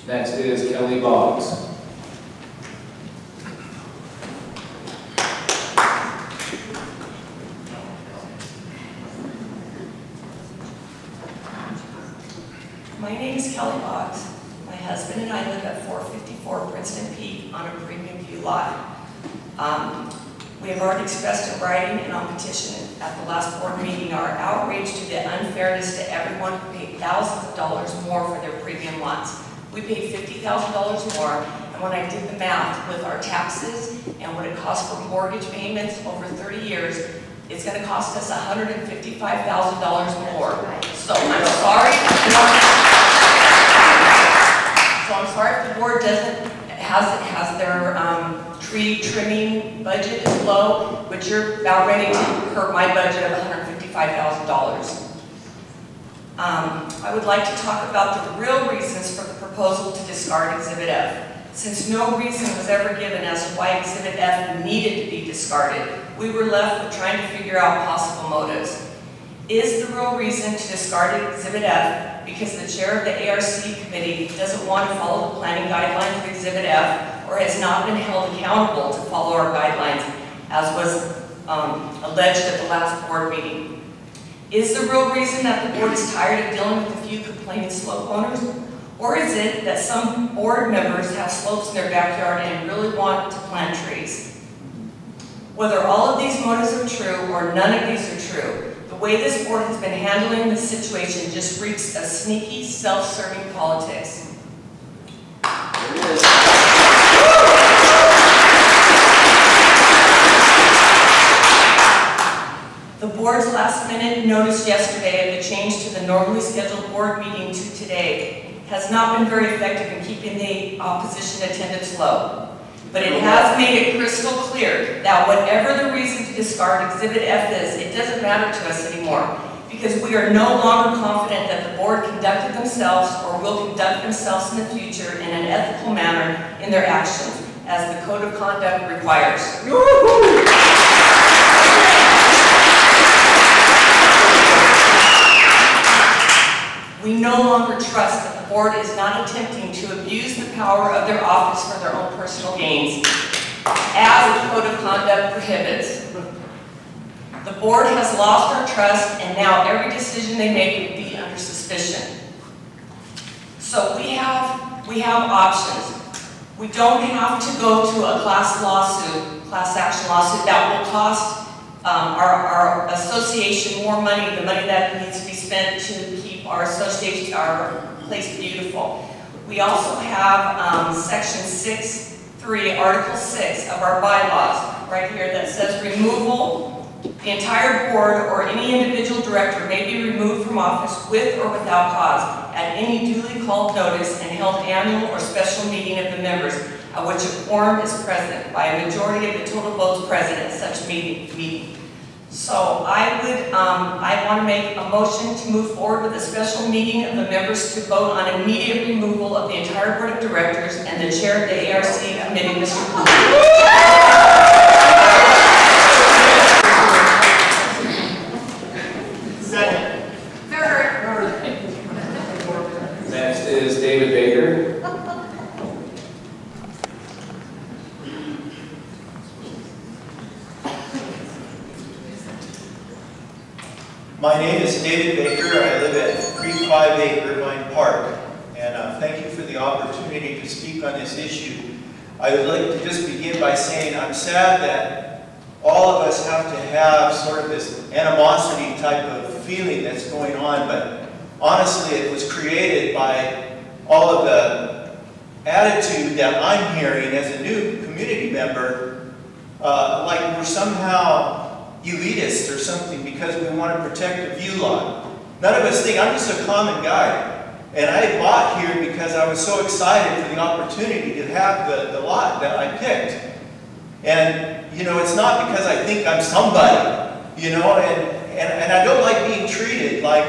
Next is Kelly Boggs. My name is Kelly Boggs. My husband and I live at 454 Princeton Peak on a premium view lot. We have already expressed in writing and on petition at the last board meeting our outrage to the unfairness to everyone who paid thousands of dollars more for their premium lots. We paid $50,000 more, and when I did the math with our taxes and what it costs for mortgage payments over 30 years, it's going to cost us $155,000 more. So I'm sorry. If the board has their tree trimming budget is low, but you're about ready to hurt my budget of $155,000. I would like to talk about the real reasons for the proposal to discard Exhibit F. Since no reason was ever given as to why Exhibit F needed to be discarded, we were left with trying to figure out possible motives. Is the real reason to discard Exhibit F because the chair of the ARC committee doesn't want to follow the planning guidelines of Exhibit F or has not been held accountable to follow our guidelines, as was alleged at the last board meeting? Is the real reason that the board is tired of dealing with a few complaining slope owners? Or is it that some board members have slopes in their backyard and really want to plant trees? Whether all of these motives are true or none of these are true, the way this board has been handling this situation just reeks of sneaky, self-serving politics. The board's last minute notice yesterday of the change to the normally scheduled board meeting to today has not been very effective in keeping the opposition attendance low. But it has made it crystal clear that whatever the reason to discard Exhibit F is, it doesn't matter to us anymore, because we are no longer confident that the board conducted themselves or will conduct themselves in the future in an ethical manner in their actions, as the Code of Conduct requires. We no longer trust that the board is not attempting to abuse the power of their office for their own personal gains, as the Code of Conduct prohibits. The board has lost our trust, and now every decision they make will be under suspicion. So we have options. We don't have to go to a class action lawsuit that will cost our association more money, the money that needs to be spent to keep our association, our place beautiful. We also have Section 6.3, Article 6 of our bylaws right here that says removal. The entire board or any individual director may be removed from office with or without cause at any duly called notice and held annual or special meeting of the members at which a quorum is present by a majority of the total votes present at such meeting. So I want to make a motion to move forward with a special meeting of the members to vote on immediate removal of the entire board of directors and the chair of the ARC committee, Mr. Cooley. Second. Third. Next is David Baker. My name is David Baker. I live at 358 Irvine Park, and thank you for the opportunity to speak on this issue. I would like to just begin by saying I'm sad that all of us have to have sort of this animosity type of feeling that's going on, but honestly it was created by all of the attitude that I'm hearing as a new community member, like we're somehow elitist or something because we want to protect the view lot. None of us think, I'm just a common guy. And I bought here because I was so excited for the opportunity to have the lot that I picked. And, you know, it's not because I think I'm somebody, you know, and I don't like being treated like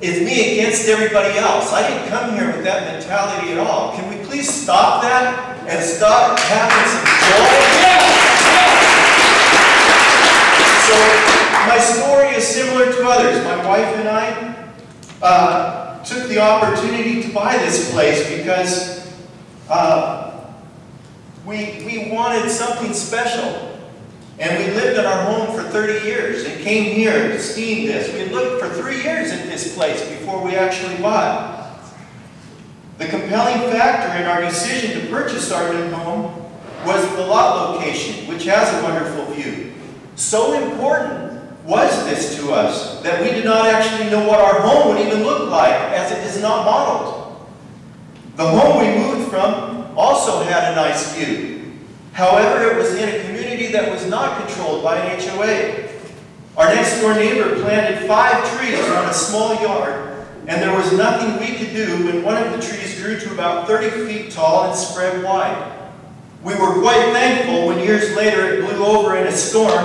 it's me against everybody else. I didn't come here with that mentality at all. Can we please stop that and start having some joy? So my story is similar to others. My wife and I took the opportunity to buy this place because we wanted something special. And we lived in our home for 30 years and came here to steam this. We looked for 3 years at this place before we actually bought. The compelling factor in our decision to purchase our new home was the lot location, which has a wonderful view. So important was this to us that we did not actually know what our home would even look like, as it is not modeled. The home we moved from also had a nice view. However, it was in a community that was not controlled by an HOA. Our next door neighbor planted 5 trees on a small yard, and there was nothing we could do when one of the trees grew to about 30 feet tall and spread wide. We were quite thankful when years later it blew over in a storm,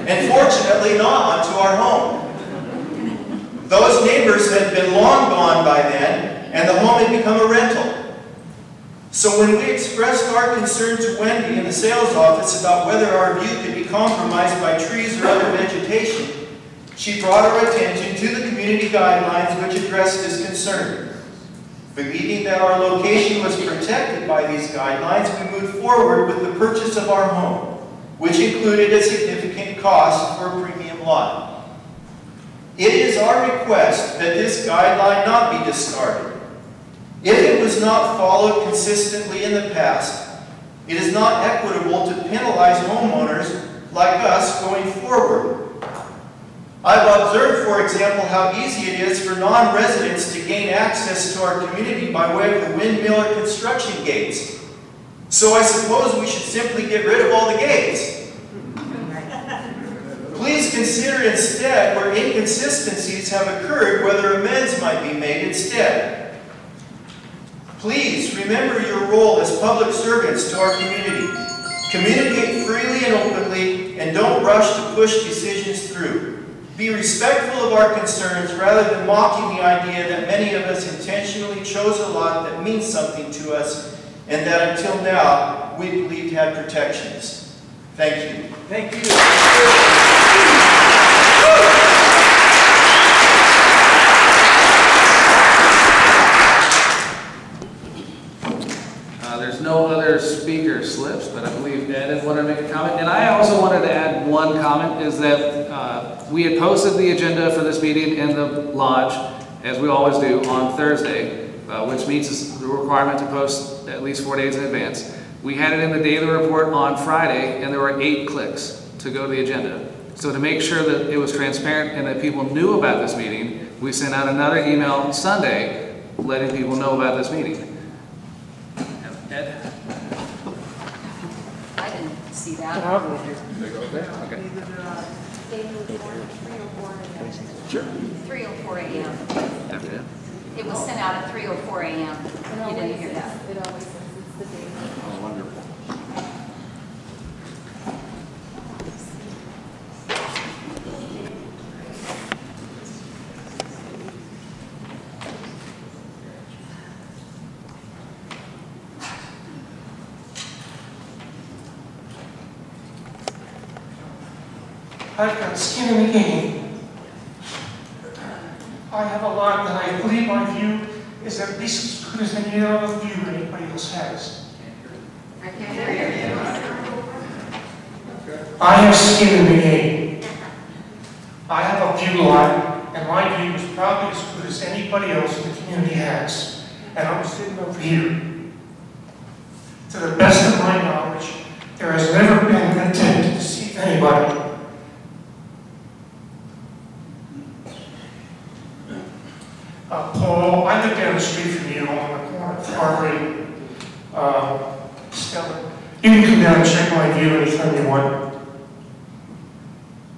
and fortunately not onto our home. Those neighbors had been long gone by then, and the home had become a rental. So when we expressed our concern to Wendy in the sales office about whether our view could be compromised by trees or other vegetation, she brought our attention to the community guidelines which addressed this concern. Believing that our location was protected by these guidelines, we moved forward with the purchase of our home, which included a significant cost for a premium lot. It is our request that this guideline not be discarded. If it was not followed consistently in the past, it is not equitable to penalize homeowners like us going forward. I've observed, for example, how easy it is for non-residents to gain access to our community by way of the windmill or construction gates. So I suppose we should simply get rid of all the gates. Please consider instead where inconsistencies have occurred, whether amends might be made instead. Please remember your role as public servants to our community. Communicate freely and openly, and don't rush to push decisions through. Be respectful of our concerns rather than mocking the idea that many of us intentionally chose a lot that means something to us and that until now we believed had protections. Thank you. Thank you. There's no other speaker slips, but I believe Ed wanted to make a comment. And I also wanted to add one comment, is that we had posted the agenda for this meeting in the lodge, as we always do, on Thursday, which meets the requirement to post at least 4 days in advance. We had it in the daily report on Friday, and there were 8 clicks to go to the agenda. So to make sure that it was transparent and that people knew about this meeting, we sent out another email Sunday letting people know about this meeting. Ed? I didn't see that. Okay. Sure. 3:04 a.m. After It was sent out at 3:04 a.m. You didn't hear that. It always says it's the day. Oh, wonderful. I've got skin in the game. I have a lot that I believe my view is at least as good as any other view anybody else has. I can't hear you. I have skin in the game. I have a view lot, and my view is probably as good as anybody else in the community has. And I'm sitting over here. To the best of my knowledge, there has never been an attempt to deceive anybody. Paul, I live down the street from you on the corner of Harvard, Stella. You can come down and check my view anytime you want.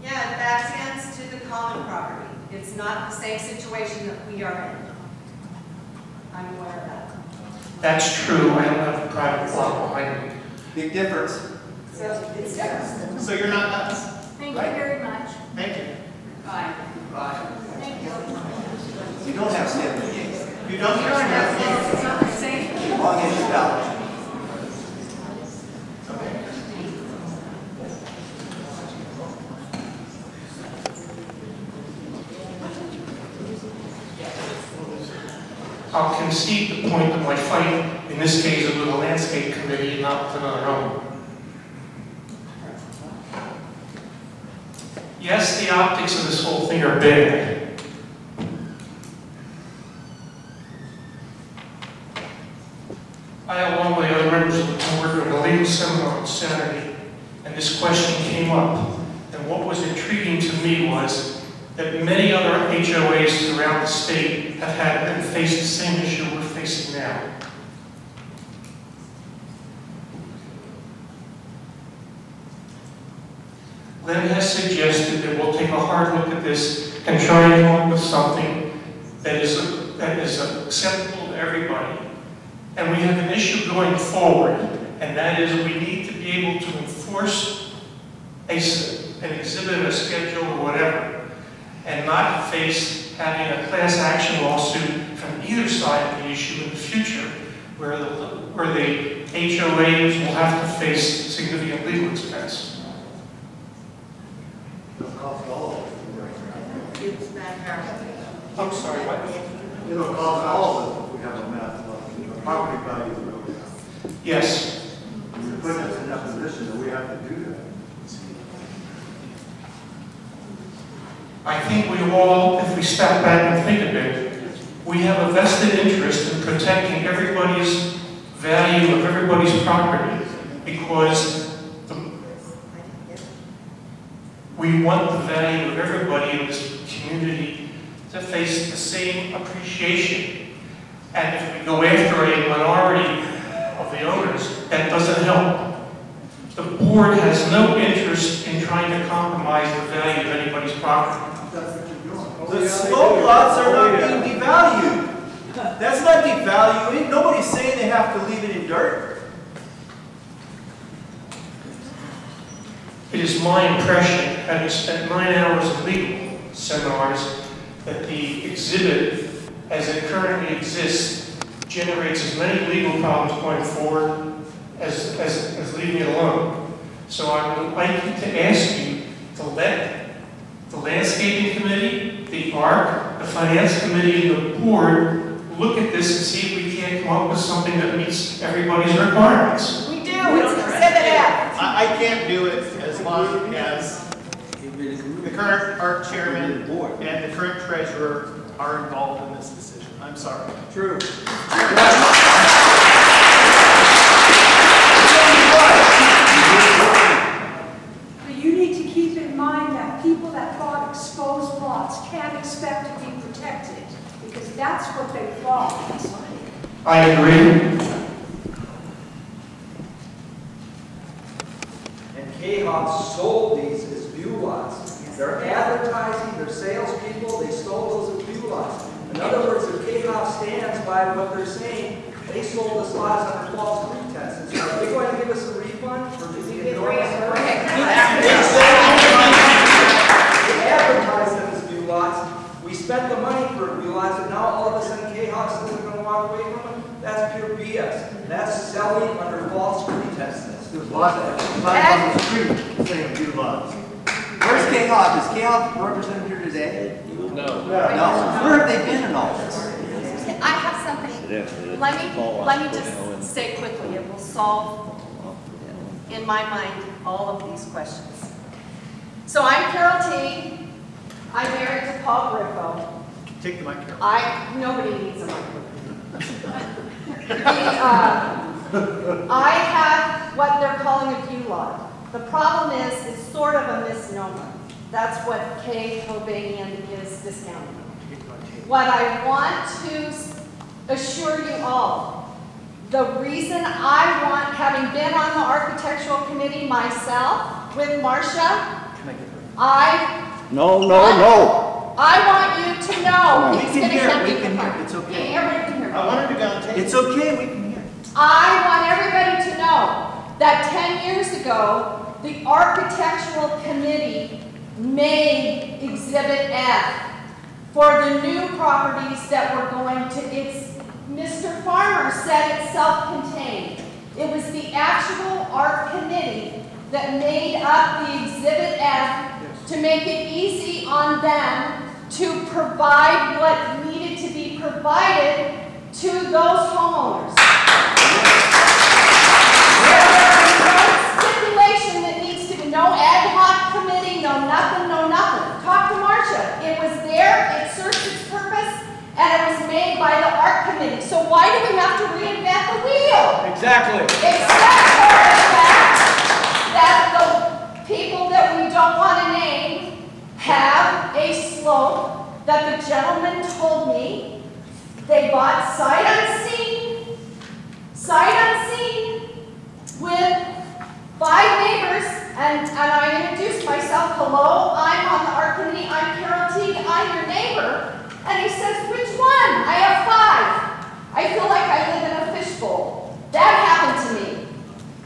Yeah, it backs ends to the common property. It's not the same situation that we are in. I'm aware of that. That's true. I don't have a private lot behind me. Big difference. So it's different. So you're not nuts. Thank you very much. Thank you. Bye. Bye. Thank you. You don't have skin in the game. You don't You have don't skin have in the game. it's not the same. Long as you're valid. I'll concede the point that my fight, in this case, is with the landscape committee and not with another owner. Yes, the optics of this whole thing are bad. I, along with the other members of the board, were at a legal seminar on Saturday, and this question came up. And what was intriguing to me was that many other HOAs throughout the state have had and faced the same issue we're facing now. Len has suggested that we'll take a hard look at this and try and come up with something that is acceptable to everybody. And we have an issue going forward, and that is we need to be able to enforce an exhibit, a schedule, or whatever, and not face having a class action lawsuit from either side of the issue in the future, where the HOAs will have to face significant legal expense. I'm sorry, what? It'll cost all of us if we have a math lesson. Property value will go down. Yes. You're putting us in that position that we have to do that. I think we all, if we step back and think of it, we have a vested interest in protecting everybody's value of everybody's property, because we want the value of everybody in this community to face the same appreciation. And if we go after a minority of the owners, that doesn't help. The board has no interest in trying to compromise the value of anybody's property. The slope lots are not being devalued. That's not devaluing. Nobody's saying they have to leave it in dirt. It is my impression, having spent 9 hours of legal seminars, that the exhibit, as it currently exists, generates as many legal problems going forward as leaving it alone. So I would like to ask you to let the landscaping committee, the ARC, the finance committee, and the board look at this and see if we can't come up with something that meets everybody's requirements. We do, it's Exhibit F. I can't do it as long as the current ARC chairman and the current treasurer are involved in this decision. I'm sorry. True. But you need to keep in mind that people that bought exposed lots can't expect to be protected, because that's what they bought. I agree. And K-Hop sold these as view lots. They're advertising, they're salespeople, they stole those as view lots. In other words, if K-Hop stands by what they're saying, they sold us lots under false pretenses. Are they going to give us a refund? Or did they ignore us? They advertised them as view lots. We spent the money for view lots, and now all of a sudden K-Hop says they're going to walk away from them? That's pure BS. That's selling under false pretenses. There's lots of on the street saying view lots. Where's K-Hop? Is K-Hop represented here today? No. No. Where have they been in all this? I have something. Let me just say quickly, it will solve, in my mind, all of these questions. So I'm Carol T. I'm married to Paul Griffo. Take the mic, Carol. Nobody needs a microphone. I have what they're calling a view lot. The problem is, it's sort of a misnomer. That's what Kay Cobain is discounting. What I want to assure you all, the reason I want, having been on the architectural committee myself with Marcia, No. I want you to know. We can hear. It's okay. Everybody can hear. I wanted to go on tape. It's okay, we can hear. I want everybody to know that 10 years ago, the architectural committee made Exhibit F for the new properties that were going to, Mr. Farmer said it's self-contained. It was the actual art committee that made up the Exhibit F to make it easy on them to provide what needed to be provided to those homeowners. Stipulation that needs to be no ad hoc committee, no nothing. Talk to Marcia. It was there, it served its purpose, and it was made by the art committee. So why do we have to reinvent the wheel? Exactly. Except for the fact that the people that we don't want to name have a slope that the gentleman told me they bought sight unseen with 5 neighbors, and I introduced myself. Hello, I'm on the art committee. I'm Carol T. I'm your neighbor. And he says, which one? I have 5. I feel like I live in a fishbowl. That happened to me.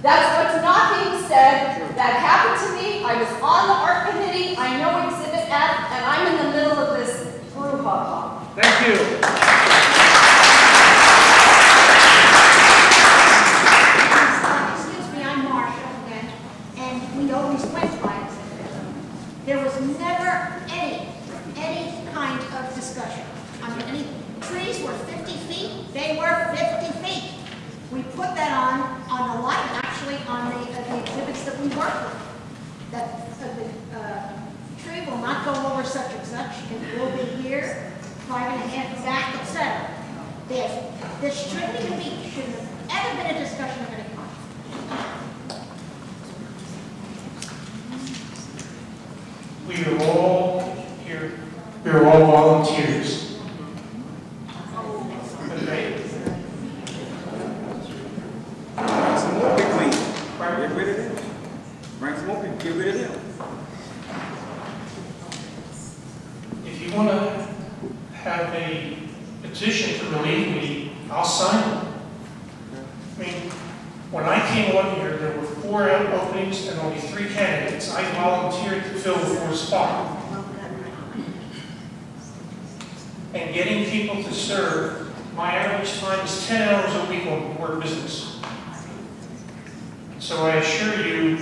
That's what's not being said. That happened to me. I was on the art committee. I know Exhibit F, and I'm in the middle of this brouhaha. Thank you. I'm Marcia again, and we always went by Exhibit F. There was never any kind of discussion. I mean, any trees were 50 feet, they were 50 feet. We put that on the light, actually on the exhibits that we work with. That the tree will not go over such and such, it will be here, 5.5 back, etc. This shouldn't have ever been a discussion of any kind. We are all here, we are all volunteers. Okay? Bring some more people in. Get rid of them. Bring some more people, get rid of them. If you want to have a petition to relieve me, I'll sign it. I mean, when I came on here, there were 4 openings and only 3 candidates. I volunteered to fill the 4th spot. And getting people to serve, my average time is 10 hours a week on board business. So I assure you,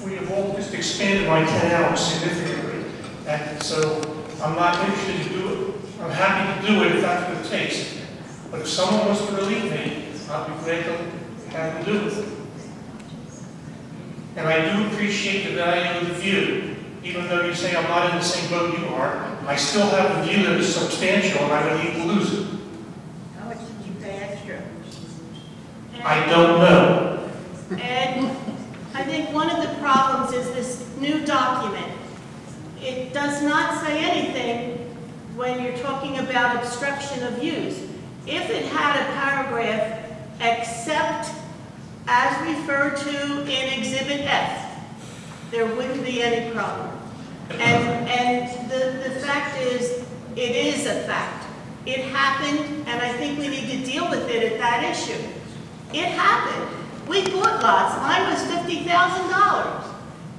we have all just expanded my 10 hours significantly. And so I'm not interested to do it. I'm happy to do it if that's what it takes. But if someone wants to relieve me, I'll be glad to have them do it. And I do appreciate the value of the view. Even though you say I'm not in the same boat you are, I still have a view that is substantial and I don't need to lose it. How much did you pay extra? I don't know. And I think one of the problems is this new document. It does not say anything when you're talking about obstruction of use. If it had a paragraph, except as referred to in Exhibit F, there wouldn't be any problem. And the fact is, it is a fact. It happened, and I think we need to deal with it at that issue. It happened. We bought lots. Mine was $50,000.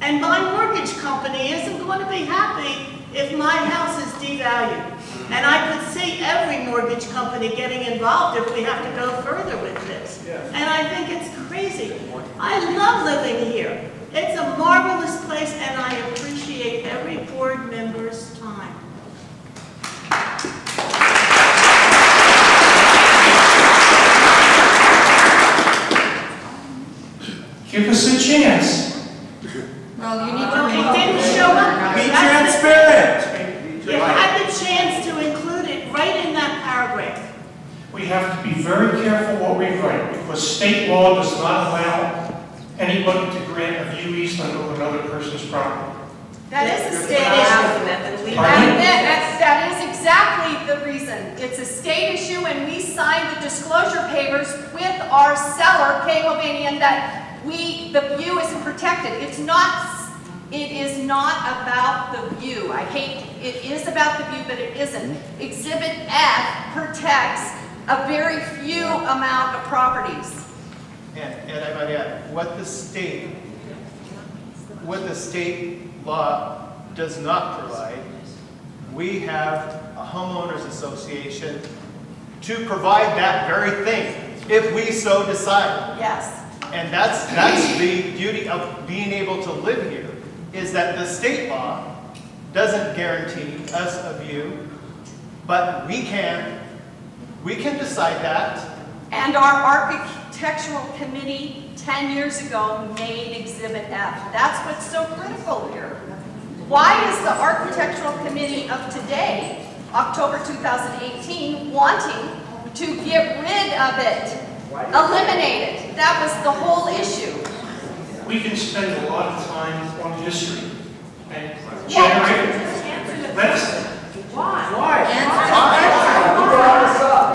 And my mortgage company isn't going to be happy if my house is devalued. And I could see every mortgage company getting involved if we have to go further with this. And I think it's crazy. I love living here. It's a marvelous place, and I appreciate every board member's time. Give us a chance. Well, you need Well, it didn't show up. Be transparent. You had the chance to include it right in that paragraph. We have to be very careful what we write, because state law does not allow anybody to grant a view easement over another person's property. That is a state issue. That is exactly the reason. It's a state issue, and we signed the disclosure papers with our seller, Calebanian, that the view isn't protected. It is not about the view. It is about the view, but it isn't. Exhibit F protects a very few amount of properties. And I might add, what the state law does not provide, we have a homeowners association to provide that very thing, if we so decide. Yes. And that's the beauty of being able to live here, is that the state law doesn't guarantee us a view, but we can decide that. And our architectural committee 10 years ago made Exhibit F. That's what's so critical here. Why is the architectural committee of today, October 2018, wanting to get rid of it, eliminate it? That was the whole issue. We can spend a lot of time on history and generate medicine. Why? Who brought us up?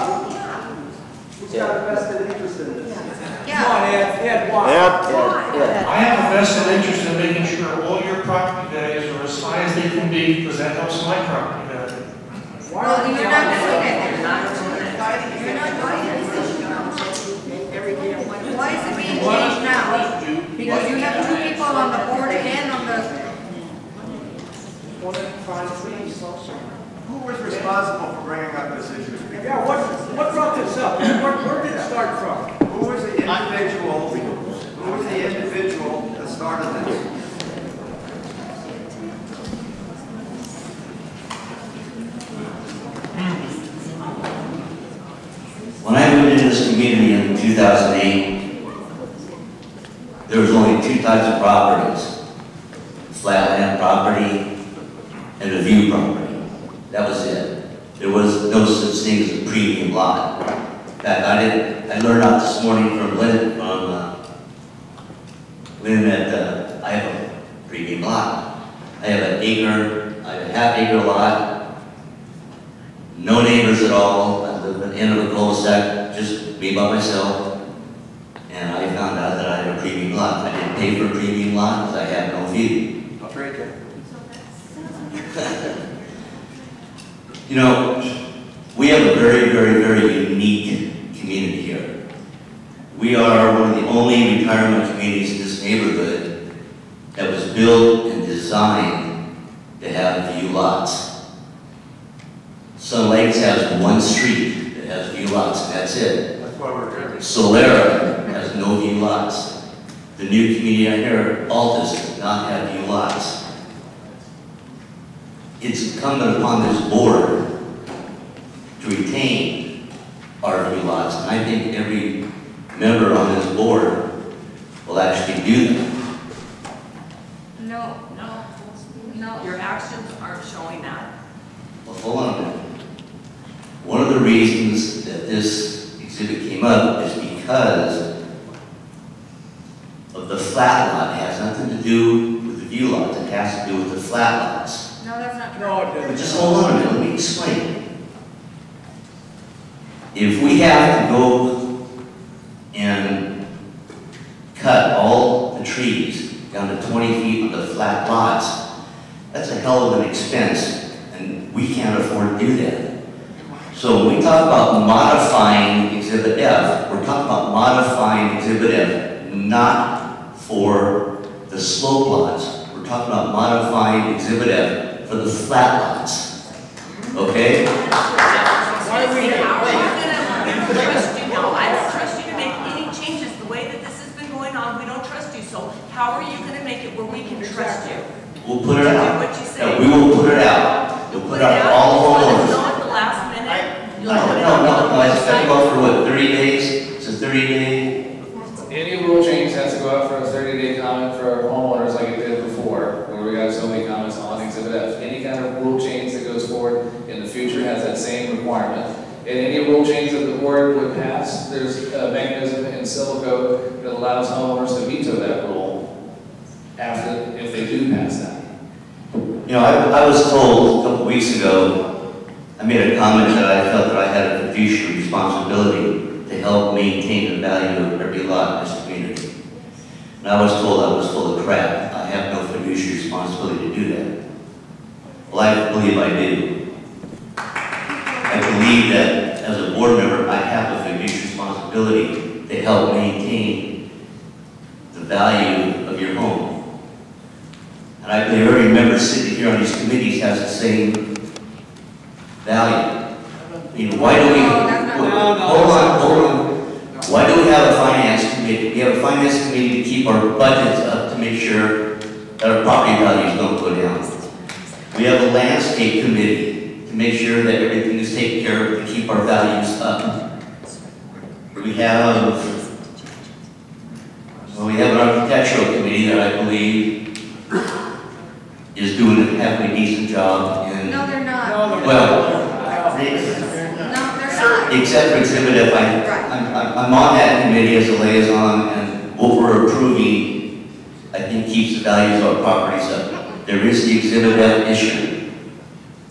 Who's got a vested interest in this? Come on, Ed, why? I have a vested interest in making sure all your property values are as high as they can be, because that helps my property value. Well, you're not doing it. You're not doing it. Why is it being changed now? Because you have 2 people on the board and on the... Who was responsible for bringing up this issue? Yeah, what brought this up? Where did it start from? Who was the individual that started this? When I moved into this community in 2008, there was only 2 types of properties: flatland property and a view property. That was it. There was no such thing as a premium lot. In fact, I learned out this morning from Lynn that I have a premium lot. I have an acre, I have a half-acre lot, no neighbors at all. I live at the end of a cul-de-sac, just me by myself. And I found out that I had a premium lot. I didn't pay for a premium lot because I have no view. I'll trade you. You know, very, very, very unique community here. We are one of the only retirement communities in this neighborhood that was built and designed to have view lots. Sun Lakes has one street that has view lots, and that's it. That's why we're here. Solera has no view lots. The new community out here, Altus, does not have view lots. It's incumbent upon this board to retain our view lots, and I think every member on this board will actually do that. No, your actions aren't showing that. Well, hold on a minute. One of the reasons that this exhibit came up is because of the flat lot. It has nothing to do with the view lots. It has to do with the flat lots. No, that's not true. No, it doesn't. Just hold on a minute, let me explain. If we have to go and cut all the trees down to 20 feet of the flat lots, that's a hell of an expense, and we can't afford to do that. So when we talk about modifying Exhibit F, we're talking about modifying Exhibit F, not for the slope lots. We're talking about modifying Exhibit F for the flat lots. Okay? Why are we here? I don't trust you now. I don't trust you to make any changes. The way that this has been going on, we don't trust you. So how are you going to make it where we can trust you? We'll put it out. What you say. No, we will put it out. We'll put it out for all homeowners. At the last minute. No, I expect about for what, 30 days? It's a 30-day. Any rule change has to go out for a 30-day comment for our homeowners like it did before, where we got so many comments on Exhibit F. Any kind of rule change that goes forward in the future has that same requirement. And any rule change that the board would pass, there's a mechanism in civil code that allows homeowners to veto that rule after, if they do pass that. You know, I was told a couple weeks ago, I made a comment that I felt that I had a fiduciary responsibility to help maintain the value of every lot in this community. And I was told I was full of crap. I have no fiduciary responsibility to do that. Well, I believe I do. I believe that as a board member, I have a fiduciary responsibility to help maintain the value of your home. And I believe every member sitting here on these committees has the same value. I mean, why do we, hold on. Why do we have a finance committee? We have a finance committee to keep our budgets up to make sure that our property values don't go down. We have a landscape committee to make sure that everything is taken care of to keep our values up. We have an architectural committee that I believe is doing a halfway decent job in. No, they're not. Except for Exhibit F, I'm on that committee as a liaison, and what we're approving, I think, keeps the values of our properties up. There is the Exhibit F issue.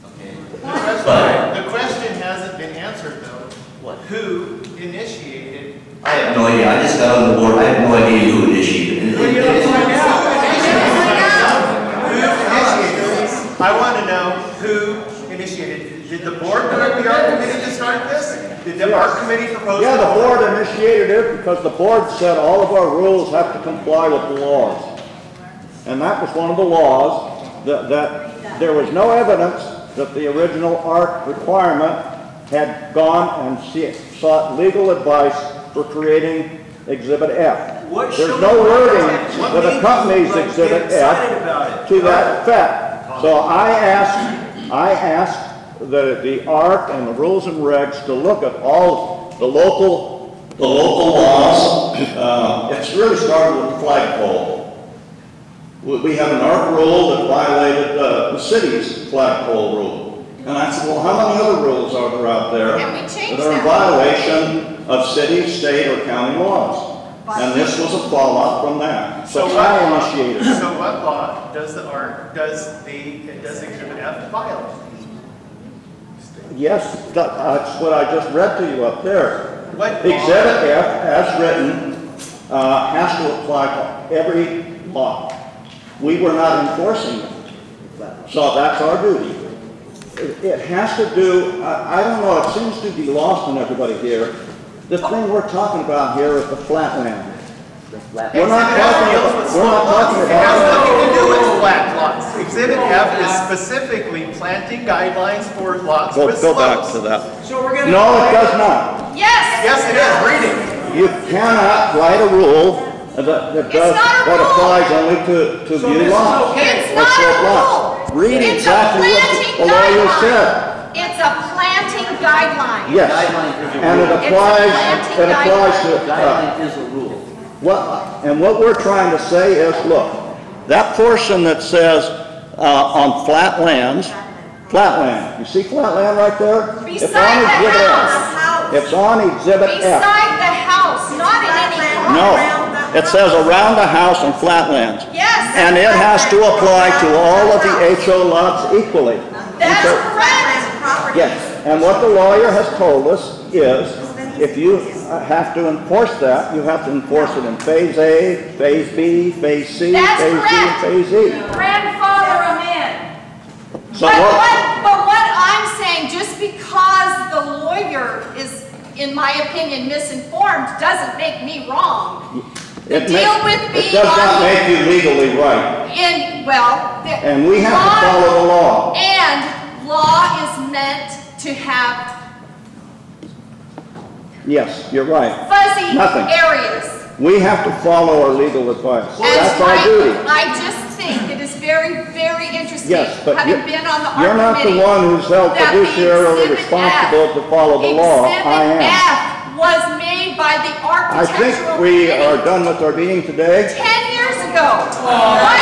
Okay. The question hasn't been answered, though. What? Who initiated? I have no idea. I just got on the board. I have no idea who initiated it. Well, you don't find out. Who initiated? I want to know who initiated. Did the board direct the art committee to start this? Did the art committee propose? Yeah, the board initiated it because the board said all of our rules have to comply with the laws. And that was one of the laws, that there was no evidence that the original art requirement had gone and sought legal advice for creating Exhibit F. There's no wording that accompanies Exhibit F to that effect. So I asked the ARC and the rules and regs to look at all the local laws. It's really started with the flagpole. We have an ARC rule that violated the city's flagpole rule. And I said, well, how many other rules are there out there that are in violation of city, state, or county laws? And this was a fallout from that. So I initiated it. So what law does the ARC, does Exhibit F violate? Yes, that's what I just read to you up there. What Exhibit F, as written, has to apply to every law. We were not enforcing it. So that's our duty. it has to do, I don't know, it seems to be lost on everybody here. The thing we're talking about here is the flat land. We're not talking about. It has nothing to do with flat lots. Exhibit F is specifically planting guidelines for lots with slopes. Go back to that. So we're gonna. No, it does not. Yes! Yes, it is. Read it. You cannot write a rule that does what applies only to view lots. It's or not slope a lots. rule. Read It's exactly a what planting the lawyer guideline. said. It's a planting guideline. Yes, and it applies. It applies to. Guideline is a rule. What we're trying to say is, look, that portion that says on flat land, you see flat land right there? Beside the house. It's on Exhibit F. Beside the house, not in any corner. No, it says around the house on flat lands. Yes. And it has to apply to all of the HO lots equally. That's correct. Yes, and what the lawyer has told us is, if you have to enforce that, you have to enforce it in Phase A, Phase B, Phase C, That's Phase D, and Phase E. Grandfather them in. So But what I'm saying, just because the lawyer is, in my opinion, misinformed, doesn't make me wrong. It It does not make you legally right. And we have to follow the law. And law is meant to have Yes, you're right. fuzzy Nothing. areas. We have to follow our legal advice. And That's our duty. I just think it is very, very interesting, Yes, but having been on the you're art not the committee, one who's held that the fiduciarily Exhibit responsible to follow the law. I am. Exhibit F was made by the I think architectural we committee are done with our meeting today. 10 years ago. Why